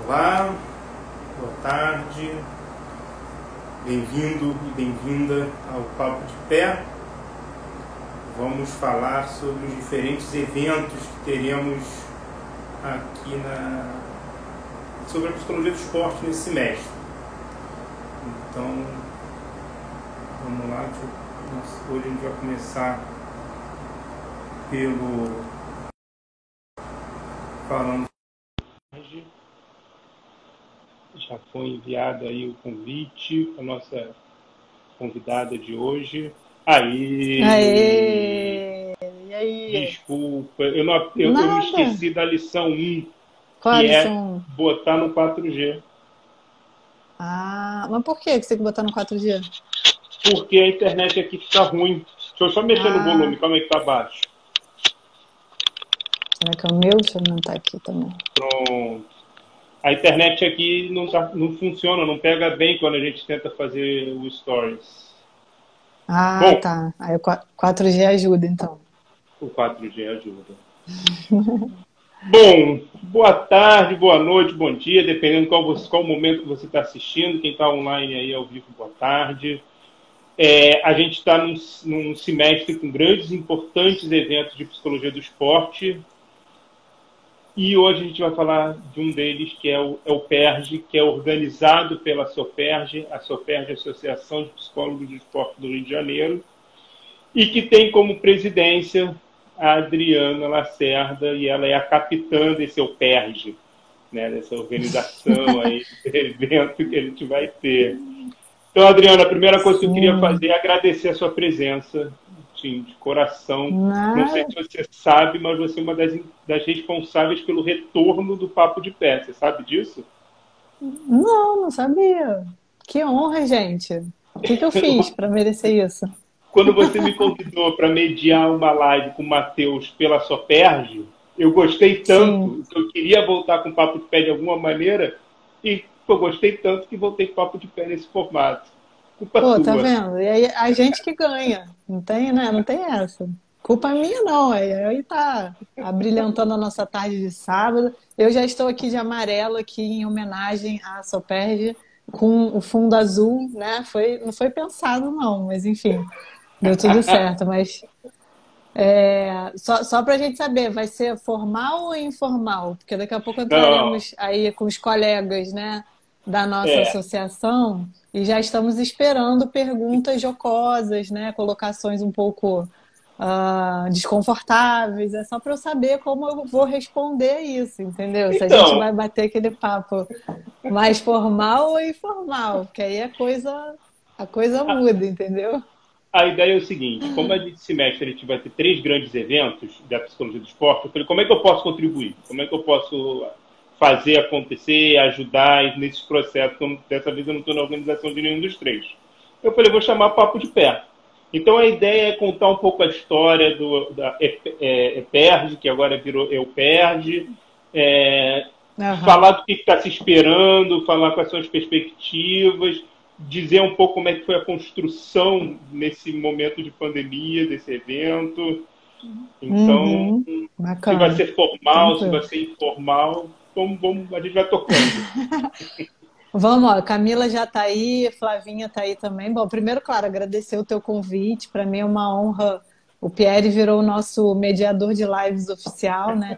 Olá, boa tarde, bem-vindo e bem-vinda ao Papo de Pé. Vamos falar sobre os diferentes eventos que teremos aqui sobre a psicologia do esporte nesse semestre. Então, vamos lá, hoje a gente vai começar falando. Já foi enviado aí o convite para a nossa convidada de hoje. Aê! E aí? Desculpa, eu me Nada. esqueci da lição 1, Qual a que é lição? botar no 4G. Ah, mas por que você tem que botar no 4G? Porque a internet aqui fica ruim. Deixa eu só mexer no volume, Ah, calma aí que tá baixo. será que é o meu? Deixa eu aumentar aqui também. Pronto. A internet aqui não funciona, não pega bem quando a gente tenta fazer o Stories. Ah, Bom, tá. Aí o 4G ajuda, então. o 4G ajuda. Bom, boa tarde, boa noite, bom dia, dependendo qual momento que você está assistindo. Quem está online aí ao vivo, boa tarde. A gente está num semestre com grandes e importantes eventos de psicologia do esporte. E hoje a gente vai falar de um deles, que é o PERJ, que é organizado pela SOPERJ, a SOPERJ, Associação de Psicólogos do Esporte do Rio de Janeiro, e que tem como presidência a Adriana Lacerda, e ela é a capitã desse PERJ, né, dessa organização aí, desse evento que a gente vai ter. Então, Adriana, a primeira coisa que eu queria Sim. fazer é agradecer a sua presença, sim, de coração. Não sei Nada. se você sabe, mas você é uma das responsáveis pelo retorno do Papo de Pé. Você sabe disso? Não, não sabia. Que honra, gente. O que que eu fiz para merecer isso? Quando você me convidou para mediar uma live com o Matheus pela Soperge, eu gostei Sim. tanto que eu queria voltar com o Papo de Pé de alguma maneira e eu gostei tanto que voltei com o Papo de Pé nesse formato. Culpa Pô, tá sua. vendo? E aí a gente que ganha. Não tem, né? Não tem essa. Culpa minha não. Aí tá abrilhantando a nossa tarde de sábado. Eu já estou aqui de amarelo aqui em homenagem à Soperge com o fundo azul, né? Não foi pensado não, mas enfim, deu tudo certo. Mas só para a gente saber, vai ser formal ou informal? Porque daqui a pouco Não, entraremos aí com os colegas, né, da nossa é. associação e já estamos esperando perguntas jocosas, né, colocações um pouco desconfortáveis. É só para eu saber como eu vou responder isso, entendeu? Se a gente Então, vai bater aquele papo mais formal ou informal, porque aí a coisa muda, entendeu? a ideia é o seguinte, como esse semestre a gente vai ter 3 grandes eventos da psicologia do esporte, eu falei, como é que eu posso contribuir? Como é que eu posso fazer acontecer, ajudar nesses processos? Então, dessa vez eu não estou na organização de nenhum dos 3. Eu falei, vou chamar Papo de Pé. Então a ideia é contar um pouco a história da EPERJ, que agora virou EUPERJ, é, falar Aham. do que está se esperando, falar quais são as perspectivas, dizer um pouco como é que foi a construção nesse momento de pandemia desse evento. Então, Uhum. se vai Bacana. ser formal, se vai Tranquilo. ser informal, a gente vai tocando. Vamos, ó, Camila já está aí, Flavinha está aí também. Bom, primeiro, claro, agradecer o teu convite. Para mim é uma honra. O Pierre virou o nosso mediador de lives oficial, né?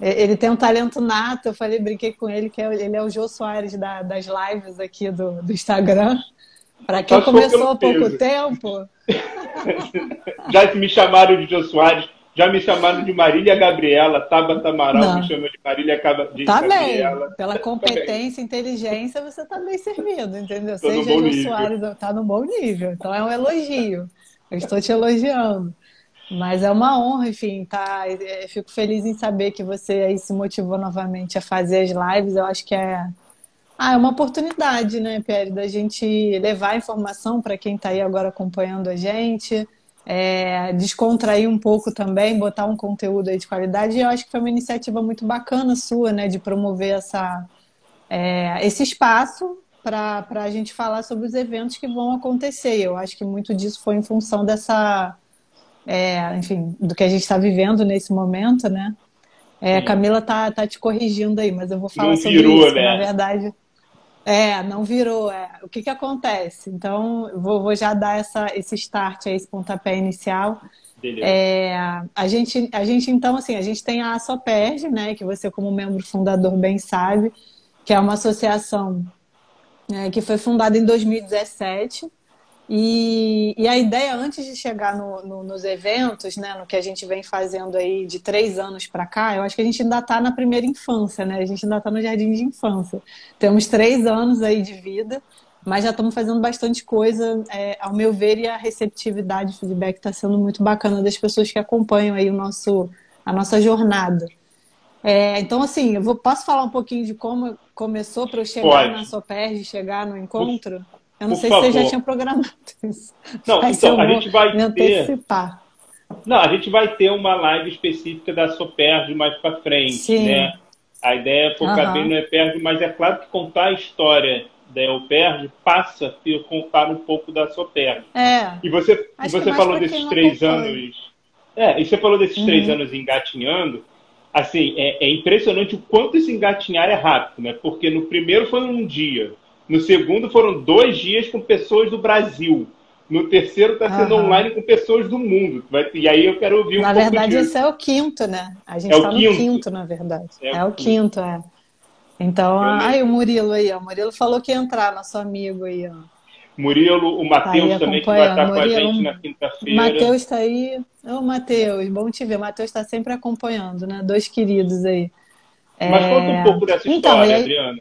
Ele tem um talento nato. Eu falei, brinquei com ele que ele é o Jô Soares das lives aqui do Instagram. Para quem Só se for pelo começou há pouco peso. tempo, Já me chamaram de Jô Soares, já me chamaram de Marília Gabriela, Tabata Amaral me não. chama de de Tá bem. Gabriela. Pela Tá bem, competência e inteligência, você tá bem servido, entendeu? tô no Seja bom Jô nível. Soares, tá no bom nível. Então é um elogio. Eu estou te elogiando. Mas é uma honra, enfim, tá? Fico feliz em saber que você aí se motivou novamente a fazer as lives. Eu acho que é uma oportunidade, né, Pierre, da gente levar informação para quem está aí agora acompanhando a gente, descontrair um pouco também, botar um conteúdo aí de qualidade. E eu acho que foi uma iniciativa muito bacana sua, né, de promover esse espaço para a gente falar sobre os eventos que vão acontecer. Eu acho que muito disso foi em função enfim, do que a gente está vivendo nesse momento, né? A Camila tá te corrigindo aí, mas eu vou falar Não sobre virou, isso, que na né? verdade não virou. O que que acontece? Então, eu vou já dar esse start aí, esse pontapé inicial. Beleza. Então, assim, a gente tem a ASOPERJ, né, que você como membro fundador bem sabe, que é uma associação que foi fundada em 2017. E a ideia, antes de chegar nos eventos, né, no que a gente vem fazendo aí de 3 anos para cá, eu acho que a gente ainda está na primeira infância, né? A gente ainda está no jardim de infância. Temos 3 anos aí de vida, mas já estamos fazendo bastante coisa, ao meu ver, e a receptividade, o feedback está sendo muito bacana das pessoas que acompanham aí a nossa jornada. Então, assim, posso falar um pouquinho de como começou para eu chegar na Pode. Soperg, chegar no Por, encontro? Eu não por sei se você já favor. tinha programado isso, Não, mas então, eu vou me antecipar. a gente vai ter uma live específica da Soperg mais para frente, né? Sim, A ideia é focar bem aham, no EPERG, mas é claro que contar a história da EPERG passa por contar um pouco da Soperg. é. E Acho que você mais falou para quem desses não 3 anos. acompanha. E você falou desses três Uhum. anos engatinhando. Assim, é impressionante o quanto esse engatinhar é rápido, né? Porque no primeiro foi um dia, no segundo foram 2 dias com pessoas do Brasil, no terceiro está sendo Aham. online com pessoas do mundo. E aí eu quero ouvir um Na pouco verdade, disso. esse é o quinto, né? A gente É o está no quinto. quinto, na verdade. É o É o quinto. quinto, é. Então, Eu aí o lembro. Murilo aí, ó. O Murilo falou que ia entrar, nosso amigo aí, ó. Murilo, o Tá aí Matheus também, que vai acompanhando. estar com a Murilo, gente na o quinta-feira. Matheus tá aí. Ô, Matheus, bom te ver. O Matheus está sempre acompanhando, né? Dois queridos aí. Mas conta um pouco dessa Então, e história, aí, Adriana.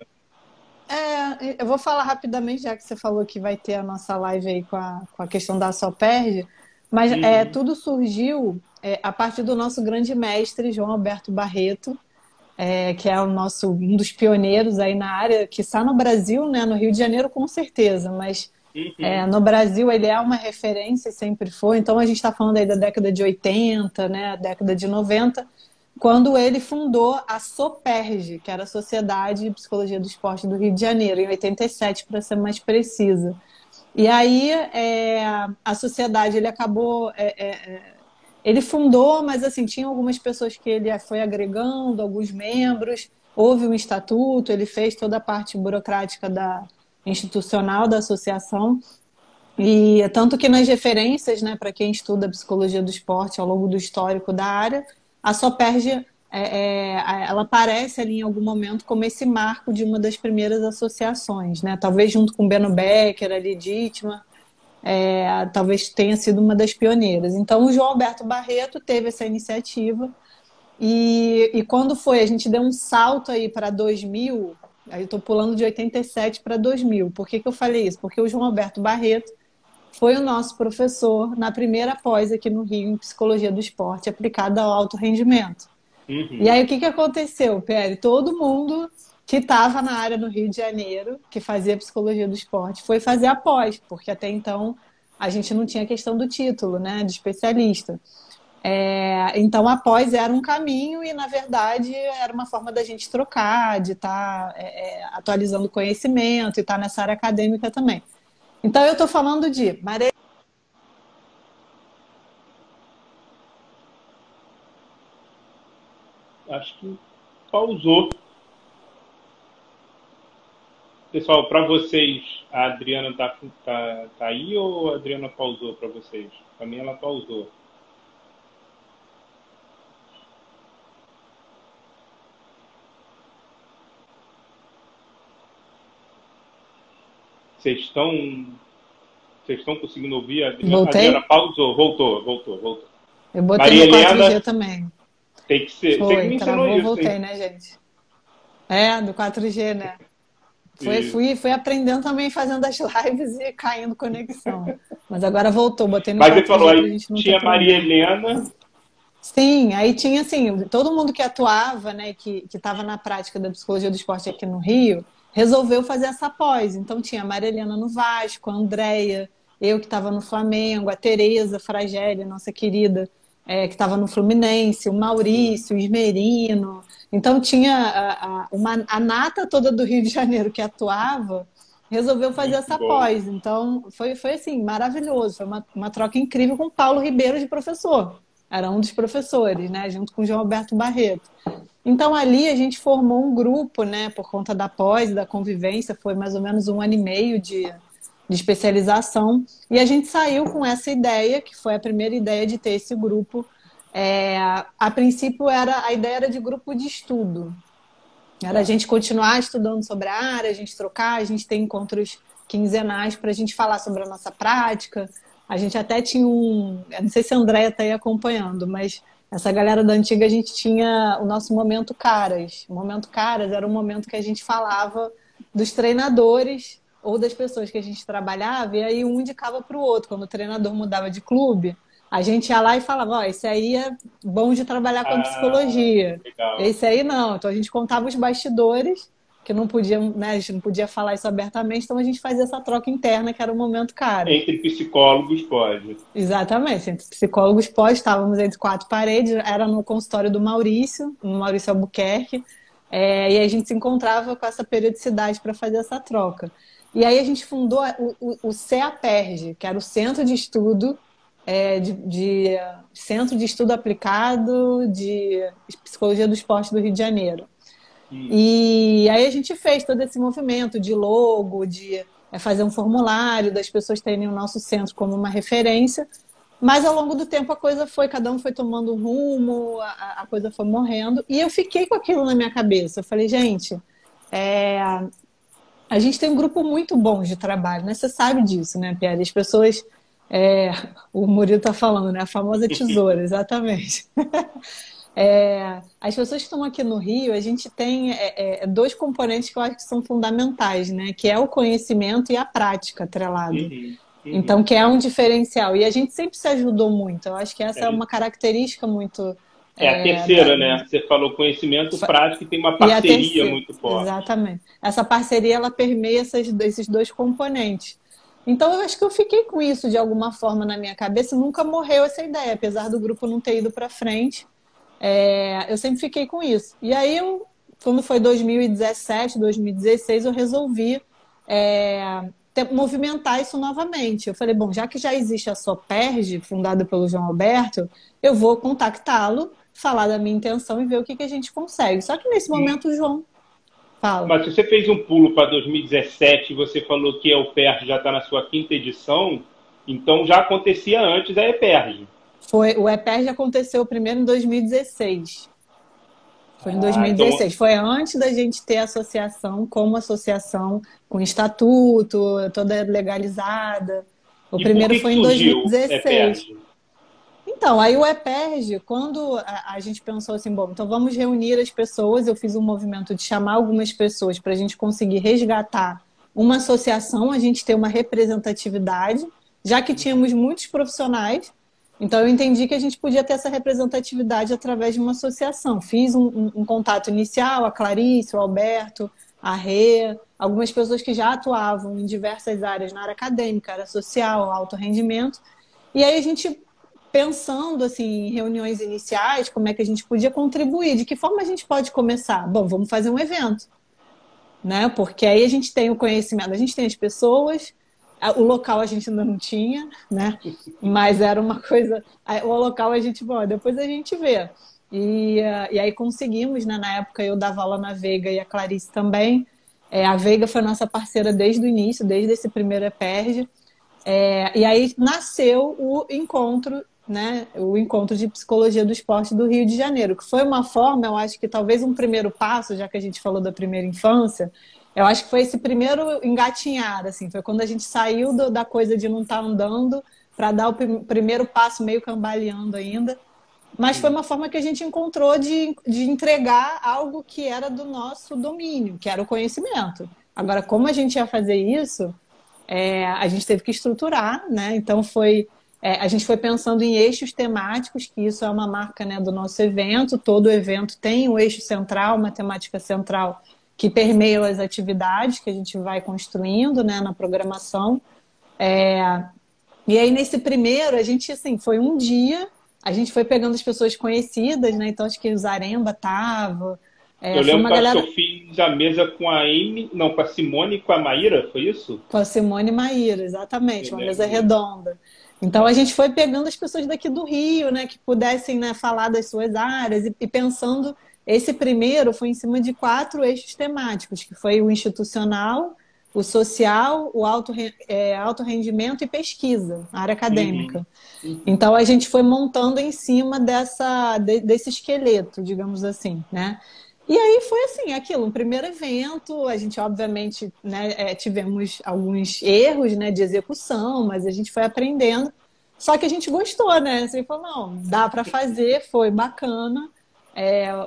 eu vou falar rapidamente, já que você falou que vai ter a nossa live aí com a questão da Soperd, mas Uhum. tudo surgiu a partir do nosso grande mestre, João Alberto Barreto, que é um dos pioneiros aí na área, que está no Brasil, né, no Rio de Janeiro com certeza, mas Uhum. no Brasil ele é uma referência, sempre foi. Então a gente está falando aí da década de 80, né, década de 90, quando ele fundou a SOPERJ, que era a Sociedade de Psicologia do Esporte do Rio de Janeiro, em 87, para ser mais precisa. E aí a sociedade ele acabou ele fundou, mas assim, tinha algumas pessoas que ele foi agregando, alguns membros, houve um estatuto, ele fez toda a parte burocrática institucional da associação, e tanto que nas referências, né, para quem estuda psicologia do esporte ao longo do histórico da área, a Soperg ela aparece ali em algum momento como esse marco de uma das primeiras associações, né? Talvez junto com Beno Becker, ali Dittmar, talvez tenha sido uma das pioneiras. Então, o João Alberto Barreto teve essa iniciativa e quando foi, a gente deu um salto aí para 2000, aí eu estou pulando de 87 para 2000. Por que eu falei isso? Porque o João Alberto Barreto foi o nosso professor na primeira pós aqui no Rio em Psicologia do Esporte aplicada ao alto rendimento. E Uhum. aí o que aconteceu, Pérez? Todo mundo que estava na área no Rio de Janeiro, que fazia Psicologia do Esporte, foi fazer a pós, porque até então a gente não tinha questão do título, né, de especialista. Então a pós era um caminho e, na verdade, era uma forma da gente trocar, de estar atualizando conhecimento e estar nessa área acadêmica também. Então eu estou falando de Maria. Acho que pausou. Pessoal, para vocês, a Adriana tá aí ou a Adriana pausou para vocês? Para mim, ela pausou. Vocês estão, vocês estão conseguindo ouvir? A Adriana Voltei? pausou, voltou. Eu botei Maria no 4G Helena, também. tem que ser. Você que Foi, me ensinou travou, isso, voltei, hein? né, gente? Do 4G, né? Isso. Fui aprendendo também fazendo as lives e caindo conexão. Mas agora voltou, botei no Mas ele falou, 4G pra aí gente não ter tinha Maria problema. Helena. Sim, aí tinha assim, todo mundo que atuava, né, que estava na prática da psicologia do esporte aqui no Rio, resolveu fazer essa pós. Então tinha a Marilena no Vasco, a Andréia, eu que estava no Flamengo, a Tereza Fragelli, nossa querida, que estava no Fluminense, o Maurício, o Ismerino. Então tinha a nata toda do Rio de Janeiro que atuava, resolveu fazer Muito essa bom. pós. Então foi assim, maravilhoso. Foi uma troca incrível com o Paulo Ribeiro de professor. Era um dos professores, né? Junto com o João Alberto Barreto. Então ali a gente formou um grupo, né, por conta da pós e da convivência, foi mais ou menos 1 ano e meio de especialização, e a gente saiu com essa ideia, que foi a primeira ideia de ter esse grupo. A princípio a ideia era de grupo de estudo, era a gente continuar estudando sobre a área, a gente trocar, a gente ter encontros quinzenais para a gente falar sobre a nossa prática. A gente até tinha eu não sei se a Andréia está aí acompanhando, mas essa galera da antiga, a gente tinha o nosso Momento Caras. O Momento Caras era um momento que a gente falava dos treinadores ou das pessoas que a gente trabalhava, e aí um indicava para o outro. Quando o treinador mudava de clube, a gente ia lá e falava, ó, esse aí é bom de trabalhar com a psicologia. Legal. Esse aí não. Então a gente contava os bastidores, que não podia, né, a gente não podia falar isso abertamente, então a gente fazia essa troca interna, que era o Momento Caras. Entre psicólogos pode. Exatamente, entre psicólogos pós, estávamos entre quatro paredes, era no consultório do Maurício, no Maurício Albuquerque, e a gente se encontrava com essa periodicidade para fazer essa troca. E aí a gente fundou o CEAPERJ, que era o Centro de Estudo, Centro de Estudo Aplicado de Psicologia do Esporte do Rio de Janeiro. E aí a gente fez todo esse movimento de logo, de fazer um formulário, das pessoas terem o nosso centro como uma referência, mas ao longo do tempo cada um foi tomando um rumo, a coisa foi morrendo, e eu fiquei com aquilo na minha cabeça. Eu falei, gente, a gente tem um grupo muito bom de trabalho, né? Você sabe disso, né, Pierre? As pessoas, o Murilo está falando, né? A famosa tesoura, exatamente. As pessoas que estão aqui no Rio, a gente tem dois componentes que eu acho que são fundamentais, né? Que é o conhecimento e a prática atrelado. Então, que é um diferencial. E a gente sempre se ajudou muito. Eu acho que essa é uma característica muito... a terceira, né? Você falou conhecimento, prática, e tem uma parceria muito forte. Exatamente. Essa parceria, ela permeia esses dois componentes. Então, eu acho que eu fiquei com isso de alguma forma na minha cabeça. Nunca morreu essa ideia, apesar do grupo não ter ido para frente. Eu sempre fiquei com isso. E aí, quando foi 2017, 2016, eu resolvi movimentar isso novamente. Eu falei, bom, já que já existe a SOPERJ, fundada pelo João Alberto, eu vou contactá-lo, falar da minha intenção e ver o que a gente consegue. Só que nesse momento o João fala. Mas se você fez um pulo para 2017 e você falou que a EPERJ já está na sua 5ª edição, então já acontecia antes a EPERJ. O EPERJ aconteceu primeiro em 2016. Foi em 2016. Então... Foi antes da gente ter a associação como associação com estatuto, toda legalizada. O primeiro foi em 2016. Então, aí o EPERJ, quando a gente pensou assim, bom, então vamos reunir as pessoas, eu fiz um movimento de chamar algumas pessoas para a gente conseguir resgatar uma associação, a gente ter uma representatividade, já que tínhamos muitos profissionais. Então, eu entendi que a gente podia ter essa representatividade através de uma associação. Fiz um contato inicial, a Clarice, o Alberto, a Rê, algumas pessoas que já atuavam em diversas áreas, na área acadêmica, área social, alto rendimento. E aí a gente, pensando assim, em reuniões iniciais, como é que a gente podia contribuir, de que forma a gente pode começar? Bom, vamos fazer um evento, né? Porque aí a gente tem o conhecimento, a gente tem as pessoas... O local a gente ainda não tinha, né? Mas era uma coisa... O local a gente... Bom, depois a gente vê. E aí conseguimos, né? Na época eu dava aula na Veiga e a Clarice também. A Veiga foi nossa parceira desde o início, desde esse primeiro EPERJ. E aí nasceu o encontro, né? O encontro de psicologia do esporte do Rio de Janeiro, que foi uma forma, eu acho que talvez um primeiro passo, já que a gente falou da primeira infância... Eu acho que foi esse primeiro engatinhar, assim, foi quando a gente saiu da coisa de não estar andando para dar o primeiro passo meio cambaleando ainda. Mas foi uma forma que a gente encontrou de entregar algo que era do nosso domínio, que era o conhecimento. Agora, como a gente ia fazer isso, a gente teve que estruturar, né? Então, a gente foi pensando em eixos temáticos, que isso é uma marca, né, do nosso evento. Todo evento tem um eixo central, uma temática central, que permeiam as atividades que a gente vai construindo, né, na programação. E aí, nesse primeiro, a gente, assim, foi um dia, a gente foi pegando as pessoas conhecidas, né, então acho que o Zaremba estava... Eu lembro que eu fiz a mesa com a Amy, não, com a Simone e com a Maíra, foi isso? Com a Simone e Maíra, exatamente, uma mesa redonda. Então, a gente foi pegando as pessoas daqui do Rio, né, que pudessem, né, falar das suas áreas e pensando Esse primeiro foi em cima de 4 eixos temáticos, que foi o institucional, o social, o alto rendimento e pesquisa, a área Uhum. acadêmica. Uhum. Então a gente foi montando em cima desse esqueleto, digamos assim, né? E aí foi assim, aquilo, um primeiro evento, a gente obviamente, né, tivemos alguns erros, né, de execução, mas a gente foi aprendendo. Só que a gente gostou, né? Assim, falou, não, dá para fazer, foi bacana,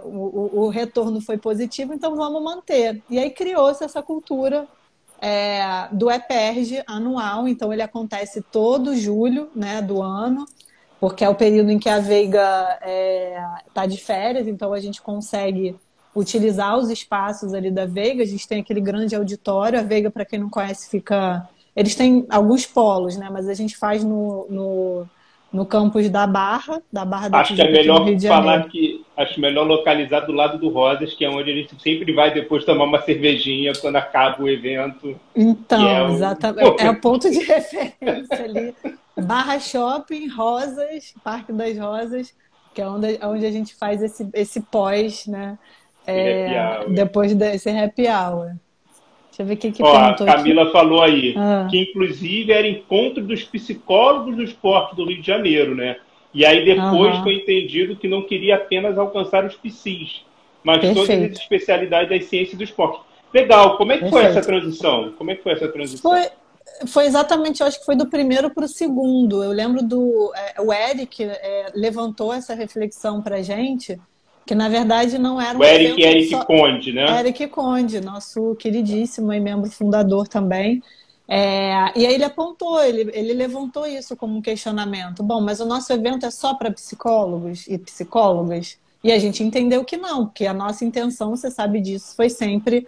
o retorno foi positivo, então vamos manter. E aí criou-se essa cultura do EPERJ anual, então ele acontece todo julho, né, do ano, porque é o período em que a Veiga está de férias, então a gente consegue utilizar os espaços ali da Veiga. A gente tem aquele grande auditório. A Veiga, para quem não conhece, fica. Eles têm alguns polos, né? Mas a gente faz no campus da Barra da Acho que é Tijuca, aqui no Rio melhor de Janeiro. falar que acho melhor localizar do lado do Rosas, que é onde a gente sempre vai depois tomar uma cervejinha quando acaba o evento, que é Então, o exatamente. É o ponto de referência ali. Barra Shopping, Rosas, Parque das Rosas, que é onde a gente faz esse pós, né? happy hour. Depois desse happy hour. Deixa eu ver o que Ó, a perguntou aqui. Camila falou aí Ah, que inclusive era encontro dos psicólogos do esporte do Rio de Janeiro, né? E aí depois foi aham, entendido que não queria apenas alcançar os psis, mas todas as perfeito, especialidades das ciências do esporte. Legal, como é que foi essa perfeito. transição? Como é que foi essa transição? Foi, foi exatamente, eu acho que foi do primeiro para o segundo. Eu lembro o Eric levantou essa reflexão para gente, que na verdade não era O um Eric evento Eric só. Conde, né? Eric Conde, nosso queridíssimo e membro fundador também. E aí ele apontou, ele levantou isso como um questionamento. Bom, mas o nosso evento é só para psicólogos e psicólogas? E a gente entendeu que não, porque a nossa intenção, você sabe disso, foi sempre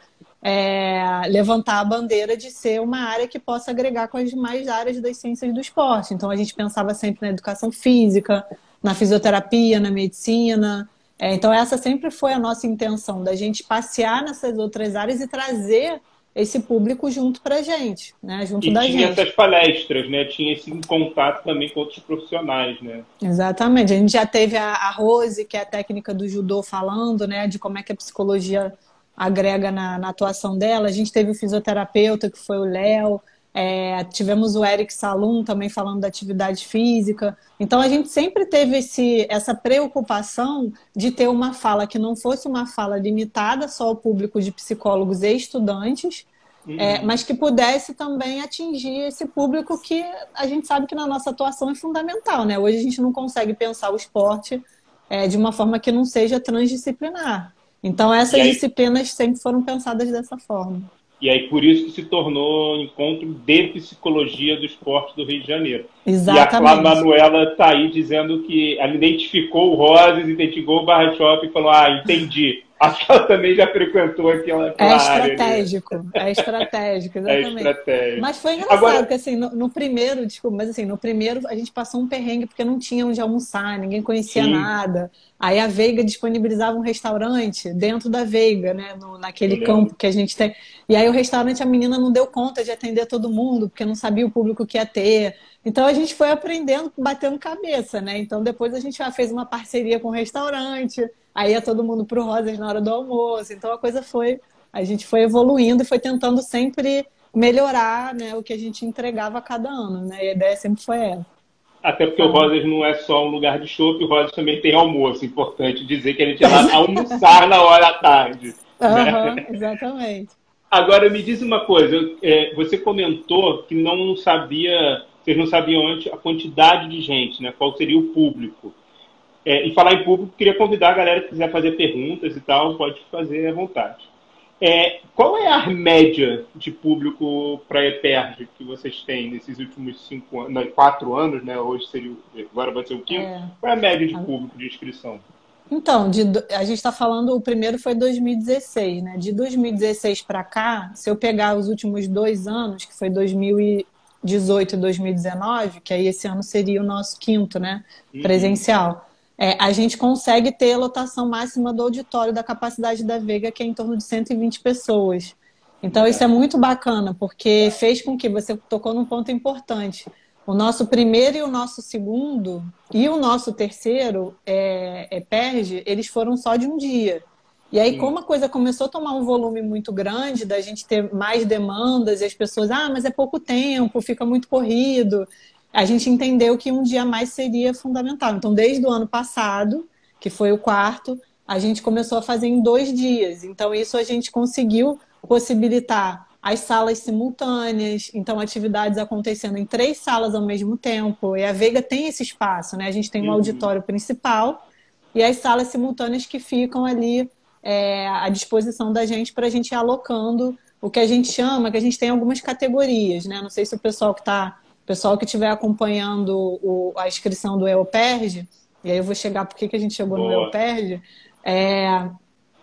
levantar a bandeira de ser uma área que possa agregar com as demais áreas das ciências do esporte. Então a gente pensava sempre na educação física, na fisioterapia, na medicina. Então essa sempre foi a nossa intenção, da gente passear nessas outras áreas e trazer esse público junto para a gente, né? Junto E da tinha gente. essas palestras, né? Tinha esse contato também com outros profissionais, né? Exatamente. A gente já teve a Rose, que é a técnica do judô, falando, né, de como é que a psicologia agrega na atuação dela. A gente teve o fisioterapeuta, que foi o Léo. Tivemos o Eric Salum também falando da atividade física. Então a gente sempre teve essa preocupação de ter uma fala que não fosse uma fala limitada só ao público de psicólogos e estudantes, Uhum. mas que pudesse também atingir esse público que a gente sabe que na nossa atuação é fundamental, né? Hoje a gente não consegue pensar o esporte de uma forma que não seja transdisciplinar. Então E essas aí, disciplinas sempre foram pensadas dessa forma. e aí por isso que se tornou encontro de psicologia do esporte do Rio de Janeiro. E a Flá Exatamente. Manuela está aí dizendo que ela identificou o Rosas, identificou o Barra Shop e falou: Ah, entendi. Acho que ela também já frequentou aquela área ali. É estratégico, É exatamente. estratégia. Mas foi engraçado, Agora, porque assim, no primeiro, desculpa, mas assim, no primeiro a gente passou um perrengue porque não tinha onde almoçar, ninguém conhecia sim, nada. Aí a Veiga disponibilizava um restaurante dentro da Veiga, né, eu naquele campo lembro. que a gente tem. E aí o restaurante, a menina não deu conta de atender todo mundo, porque não sabia o público que ia ter. Então a gente foi aprendendo, batendo cabeça, né? Então depois a gente já fez uma parceria com o restaurante, aí ia todo mundo pro Rosas na hora do almoço. Então a gente foi evoluindo e foi tentando sempre melhorar, né, o que a gente entregava a cada ano, né? E a ideia sempre foi essa. Até porque o Tá? Rosas não é só um lugar de chopp, o Rosas também tem almoço. Importante dizer que a gente ia lá almoçar na hora da tarde, né? Aham, exatamente. Agora me diz uma coisa, você comentou que não sabia, vocês não sabiam antes a quantidade de gente, né? Qual seria o público? E falar em público, queria convidar a galera que quiser fazer perguntas e tal, pode fazer à vontade. Qual é a média de público para a EPERJ que vocês têm nesses últimos 5 anos, não, 4 anos, né? Hoje seria, agora vai ser o quinto. É. Qual é a média de público de inscrição? Então, a gente está falando, o primeiro foi 2016, né? De 2016 para cá, se eu pegar os últimos 2 anos, que foi 2018 e 2019, que aí esse ano seria o nosso quinto, né? Uhum. Presencial, a gente consegue ter a lotação máxima do auditório da capacidade da Veiga, que é em torno de 120 pessoas. Então, isso é Legal. muito bacana, porque fez com que você tocou num ponto importante. O nosso primeiro e o nosso segundo e o nosso terceiro, PERJ, eles foram só de um dia. E aí, Sim. como a coisa começou a tomar um volume muito grande, da gente ter mais demandas, e as pessoas, mas é pouco tempo, fica muito corrido, a gente entendeu que um dia a mais seria fundamental. Então, desde o ano passado, que foi o quarto, a gente começou a fazer em 2 dias. Então, isso a gente conseguiu possibilitar as salas simultâneas, então atividades acontecendo em 3 salas ao mesmo tempo. E a Veiga tem esse espaço, né? A gente tem um Uhum. auditório principal e as salas simultâneas que ficam ali à disposição da gente para a gente ir alocando o que a gente chama, que a gente tem algumas categorias, né? Não sei se o pessoal que estiver acompanhando a inscrição do EOPERJ, e aí eu vou chegar porque que a gente chegou no Boa. EOPERJ,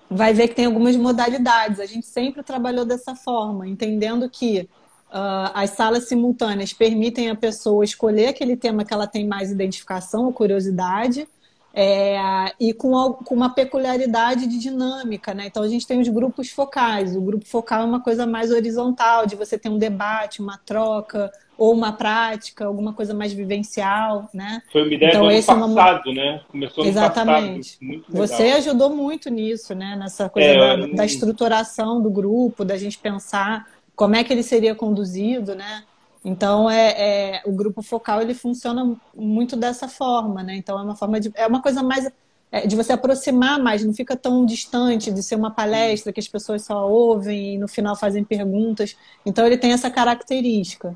vai ver que tem algumas modalidades. A gente sempre trabalhou dessa forma, entendendo que as salas simultâneas permitem a pessoa escolher aquele tema que ela tem mais identificação ou curiosidade, e com uma peculiaridade de dinâmica, né? Então a gente tem os grupos focais. O grupo focal é uma coisa mais horizontal, de você ter um debate, uma troca, ou uma prática, alguma coisa mais vivencial, né? Foi uma ideia do Então ano esse é uma. passado, né? Começou ano passado. Exatamente. Muito Você legal. ajudou muito nisso, né? Nessa coisa É, da estruturação do grupo, da gente pensar como é que ele seria conduzido, né? Então, o grupo focal ele funciona muito dessa forma, né? Então, é uma coisa mais de você aproximar mais, não fica tão distante de ser uma palestra que as pessoas só ouvem e no final fazem perguntas. Então, ele tem essa característica.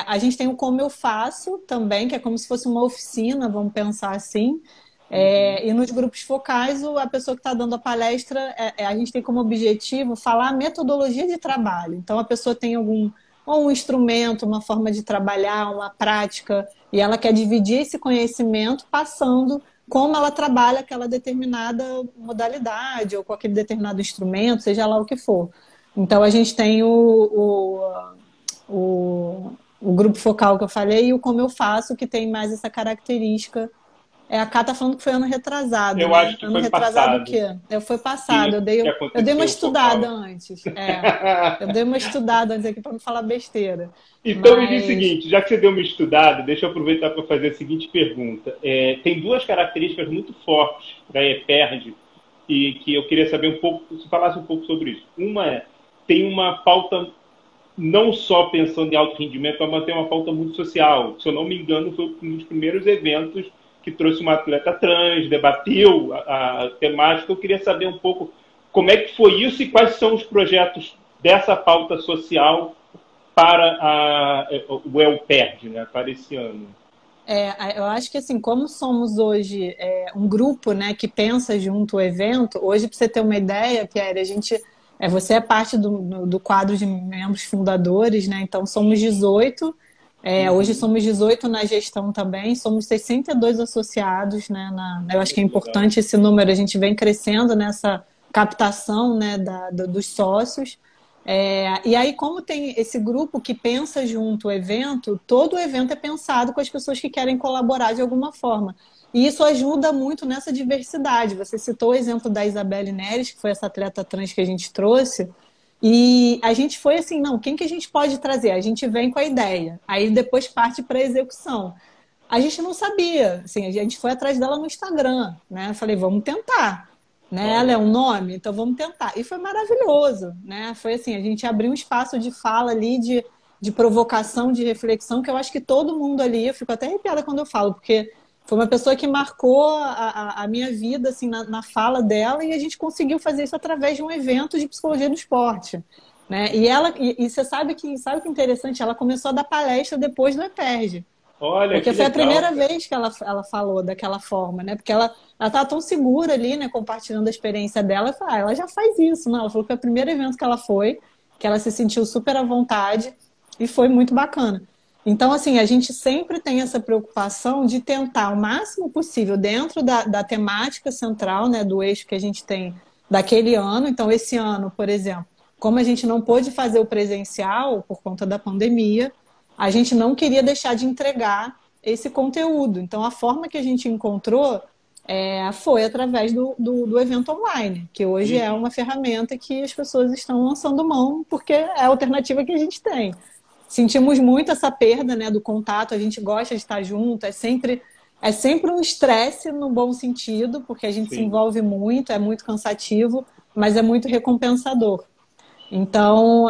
A gente tem o Como Eu Faço também, que é como se fosse uma oficina, vamos pensar assim. uhum. E nos grupos focais, a pessoa que está dando a palestra, a gente tem como objetivo falar a metodologia de trabalho. Então, a pessoa tem ou um instrumento, uma forma de trabalhar, uma prática, e ela quer dividir esse conhecimento passando como ela trabalha aquela determinada modalidade ou com aquele determinado instrumento, seja lá o que for. Então, a gente tem o grupo focal que eu falei e o Como Eu Faço, que tem mais essa característica. A Cá tá falando que foi ano retrasado, Eu né? acho que Ano foi retrasado o passado. quê? Foi passado. Sim, Eu que dei uma aconteceu o estudada focal. antes. Eu dei uma estudada antes aqui para não falar besteira. Então me diz o Mas seguinte, já que você deu uma estudada, deixa eu aproveitar para fazer a seguinte pergunta. Tem duas características muito fortes da EPERD e que eu queria saber um pouco, se falasse um pouco sobre isso. Uma tem uma pauta não só pensando em alto rendimento, mas tem uma pauta muito social. Se eu não me engano, foi um dos primeiros eventos que trouxe uma atleta trans, debateu a temática. Eu queria saber um pouco como é que foi isso e quais são os projetos dessa pauta social para o ELPERD, né, para esse ano. eu acho que assim, como somos hoje um grupo, né, que pensa junto o evento, hoje, para você ter uma ideia, Pierre, você é parte do quadro de membros fundadores, né? Então somos 18. Hoje Uhum. somos 18 na gestão também, somos 62 associados, né? Eu acho que é Muito legal. importante esse número, a gente vem crescendo nessa captação, né, dos sócios. E aí, como tem esse grupo que pensa junto o evento, todo o evento é pensado com as pessoas que querem colaborar de alguma forma. E isso ajuda muito nessa diversidade. Você citou o exemplo da Isabelle Neres, que foi essa atleta trans que a gente trouxe. E a gente foi assim, não, quem que a gente pode trazer? A gente vem com a ideia, aí depois parte para a execução. A gente não sabia, assim, a gente foi atrás dela no Instagram, né? Eu falei, vamos tentar, né? Ela é Olha, um nome, então vamos tentar. E foi maravilhoso, né? Foi assim, a gente abriu um espaço de fala ali, de provocação, de reflexão, que eu acho que todo mundo ali, eu fico até arrepiada quando eu falo, porque foi uma pessoa que marcou a minha vida assim, na fala dela e a gente conseguiu fazer isso através de um evento de psicologia do esporte. Né? E você sabe que é interessante? Ela começou a dar palestra depois do EPERJ. olha Porque que foi a legal, primeira cara. vez que ela falou daquela forma, né? Porque ela estava tão segura ali, né? Compartilhando a experiência dela. Eu falei, ela já faz isso, né? Ela falou que foi o primeiro evento que ela foi, que ela se sentiu super à vontade e foi muito bacana. Então, assim, a gente sempre tem essa preocupação de tentar o máximo possível dentro da temática central, né? Do eixo que a gente tem daquele ano. Então, esse ano, por exemplo, como a gente não pôde fazer o presencial por conta da pandemia, a gente não queria deixar de entregar esse conteúdo. Então, a forma que a gente encontrou foi através do evento online, que hoje é Uhum. uma ferramenta que as pessoas estão lançando mão, porque é a alternativa que a gente tem. Sentimos muito essa perda, né, do contato, a gente gosta de estar junto, é sempre é sempre um estresse no bom sentido, porque a gente se Sim. envolve muito, é muito cansativo, mas é muito recompensador. Então,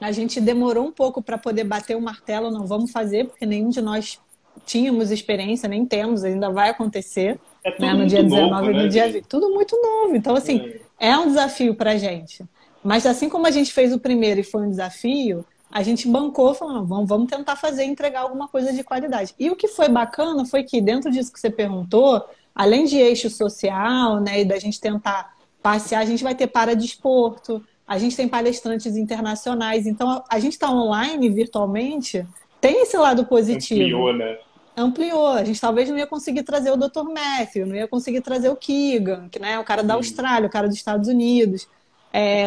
a gente demorou um pouco para poder bater o martelo, não vamos fazer, porque nenhum de nós tínhamos experiência, nem temos, ainda vai acontecer, É né, tudo no dia muito novo, 19 e no né, dia Dri? 20. Tudo muito novo. Então, assim, É. é um desafio para a gente. Mas assim como a gente fez o primeiro e foi um desafio, a gente bancou falando, vamos tentar fazer e entregar alguma coisa de qualidade. E o que foi bacana foi que, dentro disso que você perguntou, além de eixo social, né, e da gente tentar passear, a gente vai ter paradesporto, a gente tem palestrantes internacionais, então a gente está online, virtualmente, tem esse lado positivo. Ampliou, né? Ampliou. A gente talvez não ia conseguir trazer o Dr. Matthew, não ia conseguir trazer o Keegan, que né, é o cara da Sim. Austrália, o cara dos Estados Unidos,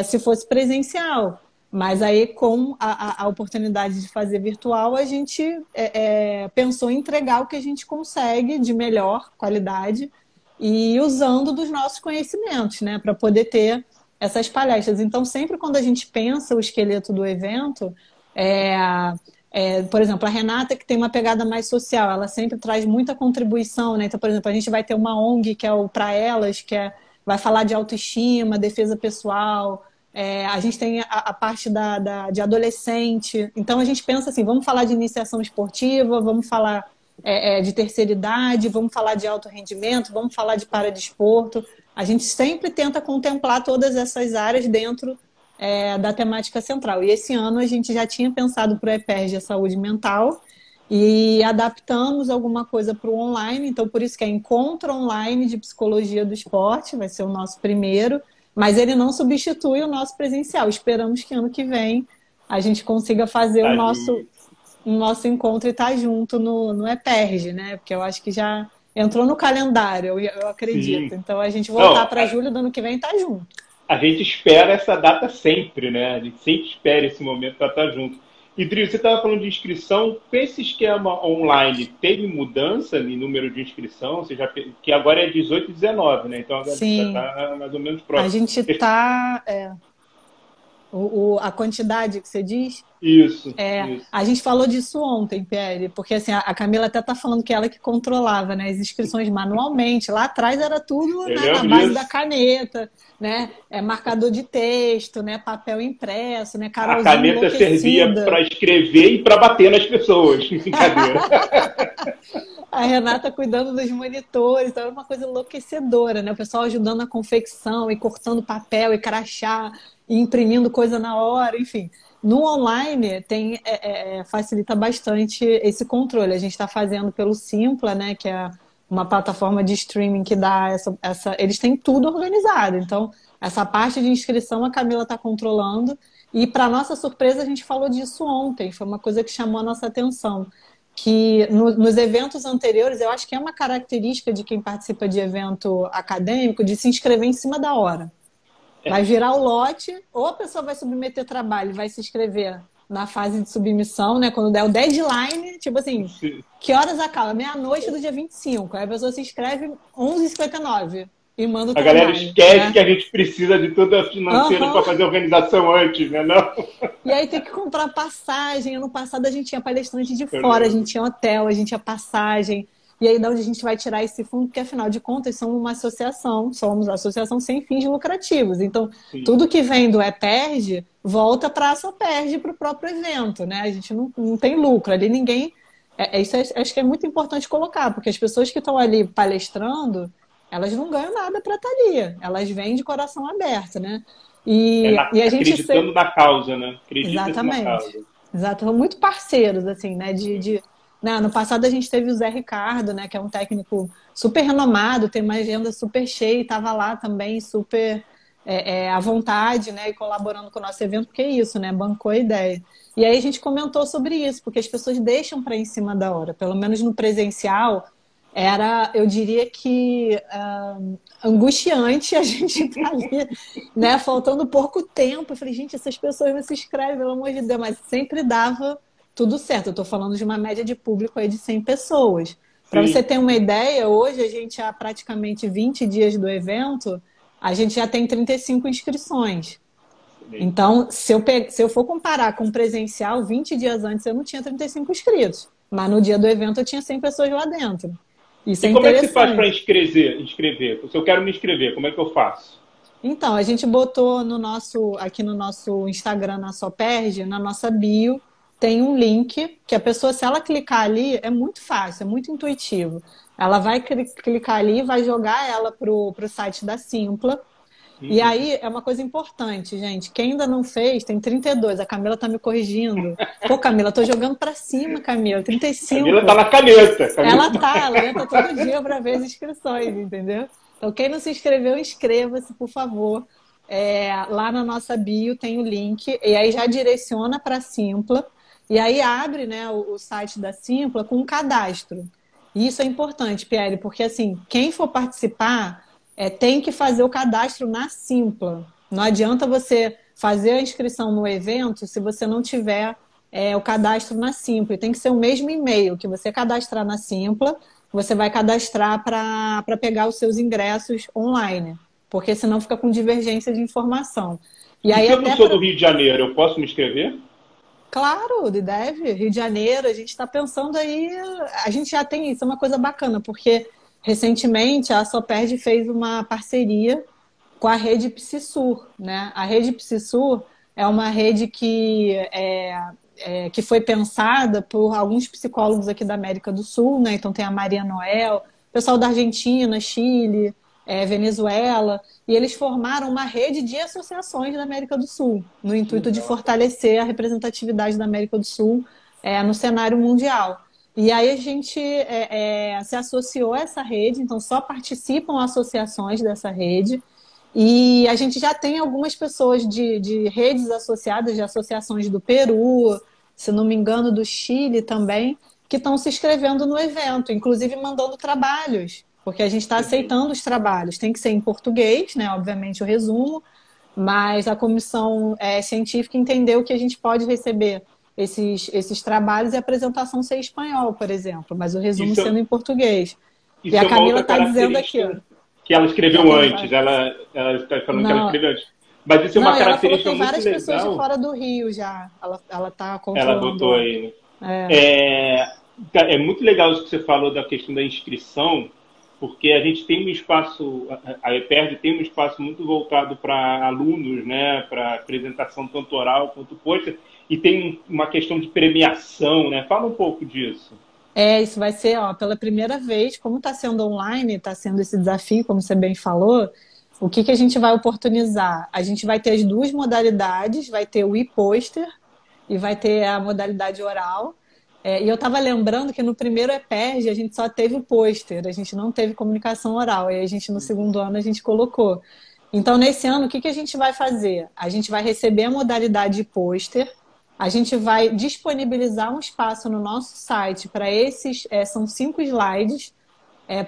se fosse presencial. Mas aí, com a oportunidade de fazer virtual, a gente pensou em entregar o que a gente consegue de melhor qualidade e usando dos nossos conhecimentos, né, para poder ter essas palestras. Então, sempre quando a gente pensa o esqueleto do evento, é, por exemplo, a Renata, que tem uma pegada mais social, ela sempre traz muita contribuição, né? Então, por exemplo, a gente vai ter uma ONG que é o Pra Elas, vai falar de autoestima, defesa pessoal. A gente tem a parte de adolescente. Então, a gente pensa assim, vamos falar de iniciação esportiva, vamos falar de terceira idade, vamos falar de alto rendimento, vamos falar de paradesporto. A gente sempre tenta contemplar todas essas áreas dentro da temática central. E esse ano a gente já tinha pensado para o EPERJ a saúde mental e adaptamos alguma coisa para o online, então por isso que é Encontro Online de Psicologia do Esporte, vai ser o nosso primeiro, mas ele não substitui o nosso presencial. Esperamos que ano que vem a gente consiga fazer Tá junto. o nosso encontro e estar junto no EPERJ, né? Porque eu acho que já entrou no calendário, eu acredito. Sim. Então a gente voltar Não, para julho do ano que vem e tá junto. a gente espera essa data sempre, né? A gente sempre espera esse momento para estar junto. E, Dri, você estava falando de inscrição. Com esse esquema online, teve mudança no número de inscrição? Que agora é 18 e 19, né? Então agora já Sim, está mais ou menos a próximo. gente tá. A quantidade que você diz. Isso, isso. A gente falou disso ontem, Pierre, porque assim, a Camila até tá falando que ela que controlava, né, as inscrições manualmente. Lá atrás era tudo, Eu né, na lembro base da disso. caneta, né, marcador de texto, né, papel impresso, né, A Carolzinha caneta servia enlouquecida. para escrever e para bater nas pessoas. Brincadeira. A Renata cuidando dos monitores, então era uma coisa enlouquecedora, né? O pessoal ajudando na confecção e cortando papel e crachá e imprimindo coisa na hora, enfim. No online facilita bastante esse controle. A gente está fazendo pelo Simpla, né? Que é uma plataforma de streaming que dá eles têm tudo organizado. Então, essa parte de inscrição a Camila está controlando. E, para nossa surpresa, a gente falou disso ontem. Foi uma coisa que chamou a nossa atenção que nos eventos anteriores, eu acho que é uma característica de quem participa de evento acadêmico de se inscrever em cima da hora. Vai virar o lote, ou a pessoa vai submeter trabalho, vai se inscrever na fase de submissão, né? Quando der o deadline, tipo assim, que horas acaba? Meia-noite do dia 25. Aí a pessoa se inscreve 11h59 e manda o A galera trabalho, esquece né? que a gente precisa de toda a financeira para Uhum. fazer a organização antes, né? Não? E aí tem que comprar passagem. Ano passado a gente tinha palestrante de Eu fora, a gente lembro. tinha hotel, a gente tinha passagem. E aí, de onde a gente vai tirar esse fundo? Porque, afinal de contas, somos associação sem fins lucrativos. Então, Sim. tudo que vem do EPERJ volta para a SOPERJ, para o próprio evento, né? A gente não tem lucro. Ali ninguém. Isso acho que é muito importante colocar, porque as pessoas que estão ali palestrando, elas não ganham nada para estar ali. Elas vêm de coração aberto, né? E a gente Acreditando na causa, né? Acredita-se na Exatamente. causa. Exato. São muito parceiros, assim, né? Né? No passado a gente teve o Zé Ricardo, né? Que é um técnico super renomado, tem uma agenda super cheia, e estava lá também super à vontade, né? E colaborando com o nosso evento, porque é isso, né? Bancou a ideia. E aí a gente comentou sobre isso, porque as pessoas deixam para em cima da hora. Pelo menos no presencial, eu diria que angustiante a gente estar ali, né, faltando pouco tempo. Eu falei, gente, essas pessoas não se inscrevem, pelo amor de Deus, mas sempre dava tudo certo. Eu estou falando de uma média de público aí de 100 pessoas. Para você Sim. ter uma ideia, hoje a gente há praticamente 20 dias do evento, a gente já tem 35 inscrições. Então, se eu for comparar com presencial, 20 dias antes eu não tinha 35 inscritos. Mas no dia do evento eu tinha 100 pessoas lá dentro. Isso é E como é que se faz para interessante. inscrever? Se eu quero me inscrever, como é que eu faço? Então, a gente botou aqui no nosso Instagram, na Soperge, na nossa bio, tem um link que a pessoa, se ela clicar ali, é muito fácil, é muito intuitivo. Ela vai clicar ali, vai jogar ela pro site da Simpla. E Uhum. aí é uma coisa importante, gente. Quem ainda não fez, tem 32. A Camila tá me corrigindo. Pô, Camila, tô jogando pra cima, Camila. Camila tá 35. na caneta. Ela tá, ela entra todo dia para ver as inscrições, entendeu? Então, quem não se inscreveu, inscreva-se, por favor. Lá na nossa bio tem o link, e aí já direciona para a Simpla, e aí abre, né, o site da Simpla com um cadastro. E isso é importante, Pierre, porque assim, quem for participar tem que fazer o cadastro na Simpla. Não adianta você fazer a inscrição no evento se você não tiver o cadastro na Simpla. Tem que ser o mesmo e-mail que você cadastrar na Simpla, você vai cadastrar para pegar os seus ingressos online, porque senão fica com divergência de informação. E E aí se eu não até sou do para. Rio de Janeiro, eu posso me inscrever? Claro, deve. Rio de Janeiro, a gente está pensando aí. A gente já tem isso, é uma coisa bacana, porque recentemente a Soperd fez uma parceria com a rede PsiSur, né? A rede PsiSur é uma rede que foi pensada por alguns psicólogos aqui da América do Sul, né? Então tem a Maria Noel, pessoal da Argentina, Chile, Venezuela, e eles formaram uma rede de associações da América do Sul, no Que intuito de legal. fortalecer a representatividade da América do Sul no cenário mundial. E aí a gente se associou a essa rede, então só participam associações dessa rede. E a gente já tem algumas pessoas de redes associadas, de associações do Peru, se não me engano, do Chile também, que estão se inscrevendo no evento, inclusive mandando trabalhos, porque a gente está Uhum. aceitando os trabalhos. Tem que ser em português, né? Obviamente o resumo, mas a comissão científica entendeu que a gente pode receber esses trabalhos e a apresentação ser em espanhol, por exemplo, mas o resumo Isso, sendo em português. E isso a é uma Camila outra está dizendo aqui, ó, característica que ela que escreveu ela antes. Ela está falando que ela não, escreveu antes. Mas isso é não, uma e ela falou que característica tem muito várias pessoas de legal. fora do Rio já. Ela tá Ela controlando botou lá. aí, né? É, É, é muito legal isso que você falou da questão da inscrição, porque a gente tem um espaço, a EPERD tem um espaço muito voltado para alunos, né, para apresentação tanto oral quanto posta, e tem uma questão de premiação, né? Fala um pouco disso. isso vai ser, ó, pela primeira vez, como está sendo online, está sendo esse desafio, como você bem falou, o que a gente vai oportunizar? A gente vai ter as duas modalidades, vai ter o e-poster e vai ter a modalidade oral. E eu estava lembrando que no primeiro EPERJ a gente só teve o pôster, a gente não teve comunicação oral, e a gente no segundo ano a gente colocou. Então, nesse ano, o que a gente vai fazer? A gente vai receber a modalidade de pôster, a gente vai disponibilizar um espaço no nosso site para esses, são 5 slides,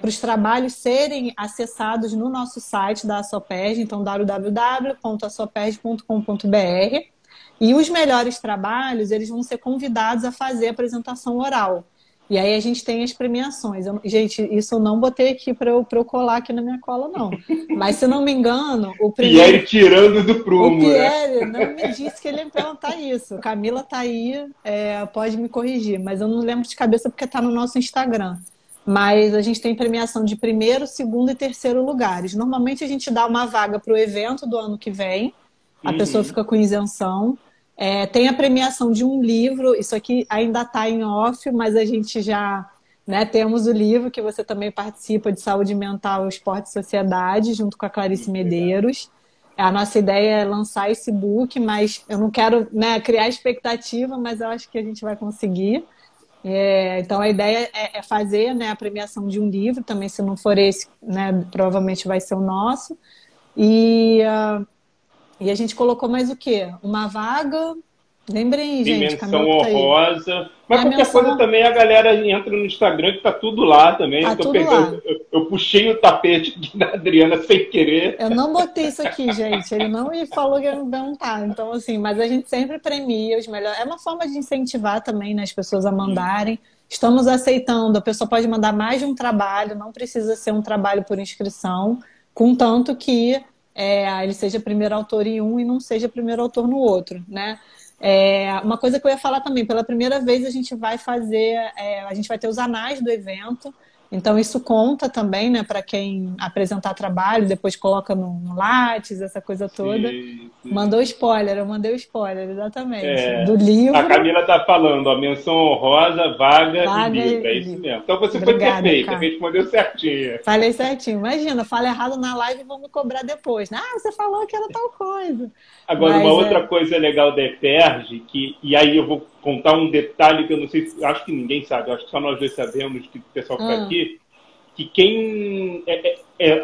para os trabalhos serem acessados no nosso site da Assoperd, então www.assoperd.com.br. E os melhores trabalhos, eles vão ser convidados a fazer a apresentação oral. E aí a gente tem as premiações. Gente, isso eu não botei aqui para eu colar aqui na minha cola, não. Mas se não me engano, o primeiro. Pierre tirando do O prumo, né? Pierre não me disse que ele ia me perguntar isso. Camila tá aí, pode me corrigir, mas eu não lembro de cabeça porque tá no nosso Instagram. Mas a gente tem premiação de primeiro, segundo e terceiro lugares. Normalmente a gente dá uma vaga para o evento do ano que vem, a pessoa Uhum. fica com isenção. Tem a premiação de um livro, isso aqui ainda está em off, mas a gente já, né, temos o livro que você também participa de Saúde Mental, Esporte e Sociedade, junto com a Clarice Legal. Medeiros. A nossa ideia é lançar esse book, mas eu não quero, né, criar expectativa, mas eu acho que a gente vai conseguir. Então a ideia é fazer, né, a premiação de um livro, também se não for esse, né, provavelmente vai ser o nosso. E, e a gente colocou mais o quê? Uma vaga. Lembrem, Tem gente, menção Camila que tá aí. honrosa. É Mas a qualquer coisa menção. também a galera entra no Instagram que tá tudo lá também. Tá Eu tô tudo pegando, lá. eu puxei o tapete aqui da Adriana sem querer. Eu não botei isso aqui, gente. Ele não me falou que não tá. Então, assim, mas a gente sempre premia os melhores. É uma forma de incentivar também, né, as pessoas a mandarem. Estamos aceitando. A pessoa pode mandar mais de um trabalho, não precisa ser um trabalho por inscrição, contanto que ele seja primeiro autor em um e não seja primeiro autor no outro, né? Uma coisa que eu ia falar também, pela primeira vez a gente vai fazer, a gente vai ter os anais do evento, então isso conta também, né, para quem apresentar trabalho, depois coloca no Lattes, essa coisa toda. Sim, sim. Mandou spoiler, eu mandei o spoiler, exatamente. Do É, a livro, Camila está falando, a menção honrosa, vaga e vaga livro, é e isso livro. mesmo. Então você foi Obrigada, perfeita, cara. respondeu certinho. Falei certinho. Imagina, fala errado na live e vão me cobrar depois. Ah, você falou que era tal coisa. Agora, uma Mas outra coisa legal da EPERJ, e aí eu vou contar um detalhe que eu não sei, acho que ninguém sabe, acho que só nós dois sabemos, que o pessoal que está ah, aqui, que